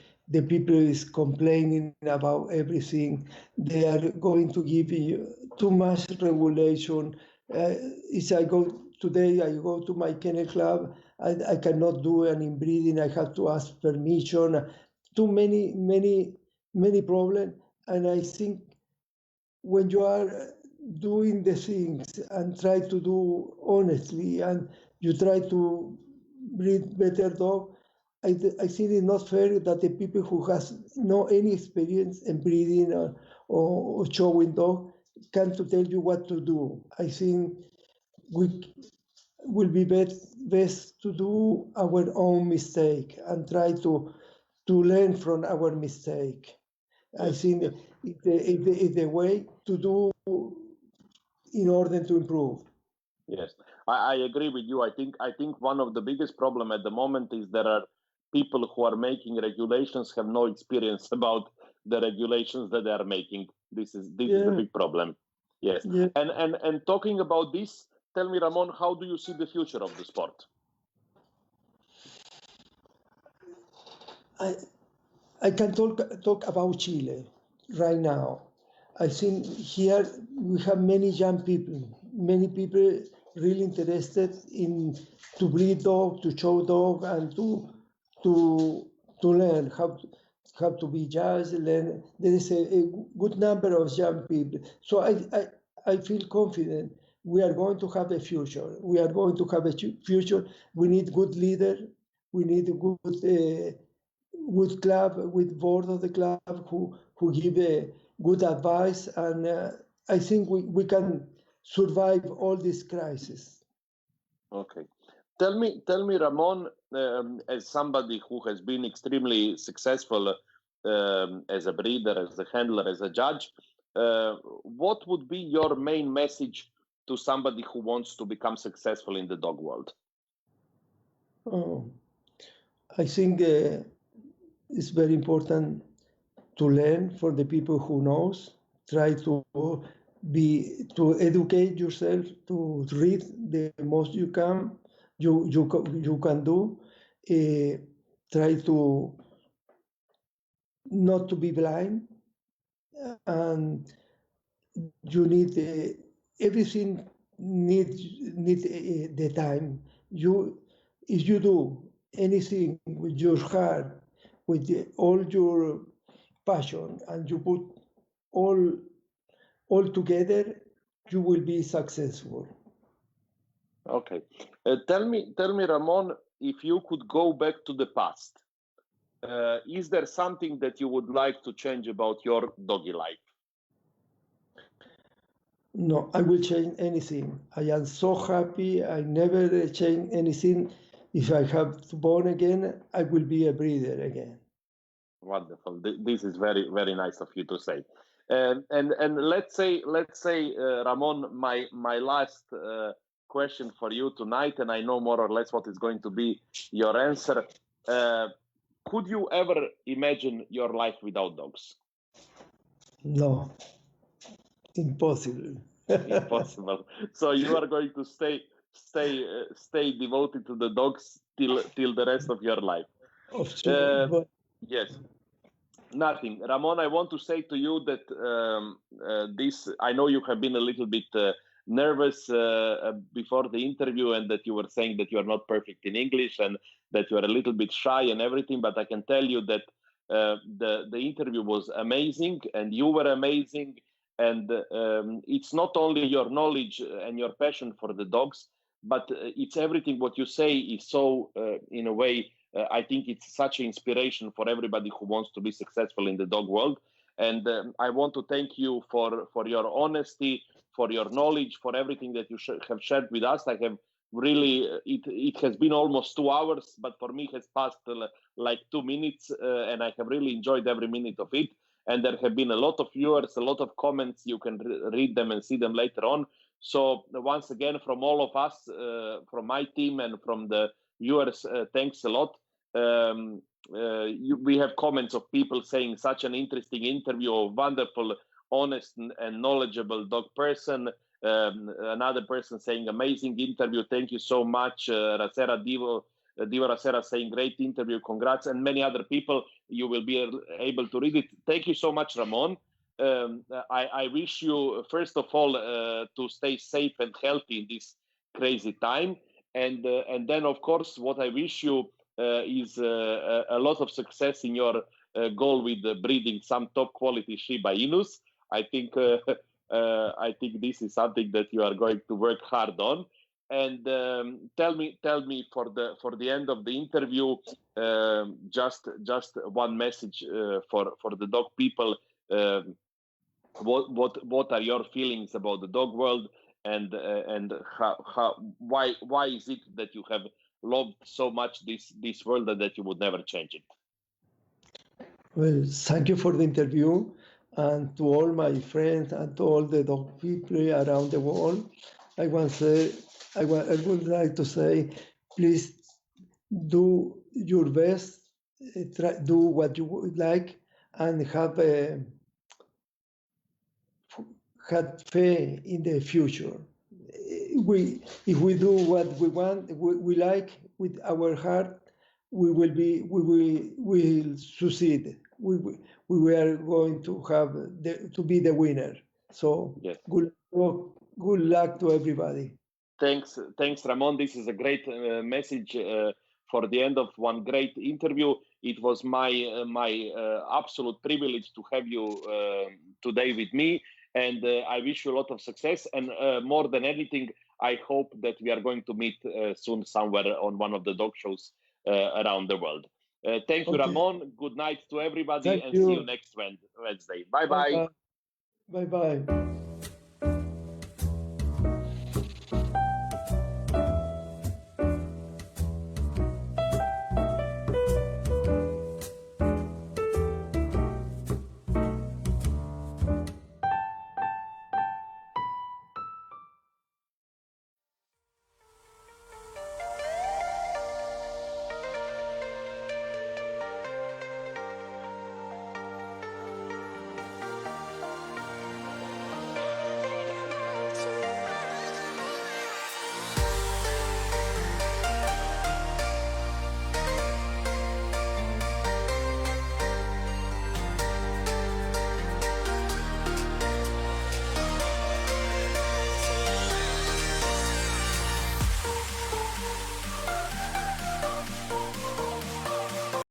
people is complaining about everything. They are going to give you too much regulation. If I go to my kennel club, I cannot do an inbreeding. I have to ask permission. Too many problems. And I think when you are doing the things and try to do honestly and you try to breed better dog, I think it's not fair that the people who has no any experience in breeding or showing dog can to tell you what to do. I think we will be best to do our own mistake and try to learn from our mistake. I think it's the way to do in order to improve. Yes, I agree with you. I think one of the biggest problem at the moment is there are people who are making regulations have no experience about the regulations that they are making. This is a big problem. Yes, and talking about this, tell me, Ramon, how do you see the future of the sport? I can talk about Chile right now. I think here we have many young people really interested in to breed dog, to show dog, and to learn how to be judged. Learn. There is a good number of young people. So I feel confident we are going to have a future. We are going to have a future. We need good leader. We need a good club, with board of the club who give a good advice, and I think we can survive all this crisis. Okay, tell me, Ramon, as somebody who has been extremely successful as a breeder, as a handler, as a judge, what would be your main message to somebody who wants to become successful in the dog world? I think it's very important to learn from the people who knows. Try to educate yourself, to read the most you can do. Try to not to be blind, and you need everything need the time. If you do anything with your heart, with all your passion and you put all together, you will be successful. Okay. Tell me, Ramon, if you could go back to the past, is there something that you would like to change about your doggy life? No, I will change anything. I am so happy. I never change anything. If I have to born again, I will be a breeder again. Wonderful. This is very, very nice of you to say. And let's say, Ramon, my last question for you tonight, and I know more or less what is going to be your answer. Could you ever imagine your life without dogs? No, impossible. Impossible. So you are going to stay devoted to the dogs till the rest of your life. Of sure, but Yes. Nothing. Ramon, I want to say to you that I know you have been a little bit nervous before the interview, and that you were saying that you are not perfect in English and that you are a little bit shy and everything, but I can tell you that the interview was amazing and you were amazing, and it's not only your knowledge and your passion for the dogs, but it's everything what you say is so in a way I think it's such an inspiration for everybody who wants to be successful in the dog world. And I want to thank you for your honesty, for your knowledge, for everything that you have shared with us. I have really, it has been almost 2 hours, but for me it has passed like 2 minutes, and I have really enjoyed every minute of it. And there have been a lot of viewers, a lot of comments. You can read them and see them later on. So once again, from all of us, from my team and from the viewers, thanks a lot. We have comments of people saying such an interesting interview, a wonderful, honest and knowledgeable dog person. Another person saying amazing interview, thank you so much. Racera Divo Racera saying great interview, congrats, and many other people. You will be able to read it. Thank you so much, Ramon. I wish you, first of all, to stay safe and healthy in this crazy time. And then, of course, what I wish you is a lot of success in your goal with breeding some top quality Shiba Inus. I think this is something that you are going to work hard on. And tell me for the end of the interview, just one message for the dog people. What are your feelings about the dog world, and why is it that you have loved so much this world and that you would never change it? well, thank you for the interview, and to all my friends and to all the dog people around the world. I would like to say, please do your best, do what you would like, and have faith in the future. If we do what we want, we like with our heart, we will succeed. We are going to have to be the winner. So yes. Good luck to everybody. Thanks, Ramon. This is a great message for the end of one great interview. It was my absolute privilege to have you today with me, and I wish you a lot of success. And more than anything, I hope that we are going to meet soon somewhere on one of the dog shows around the world. Thank you, Ramon. Good night to everybody, and see you next Wednesday. Bye-bye. Bye-bye.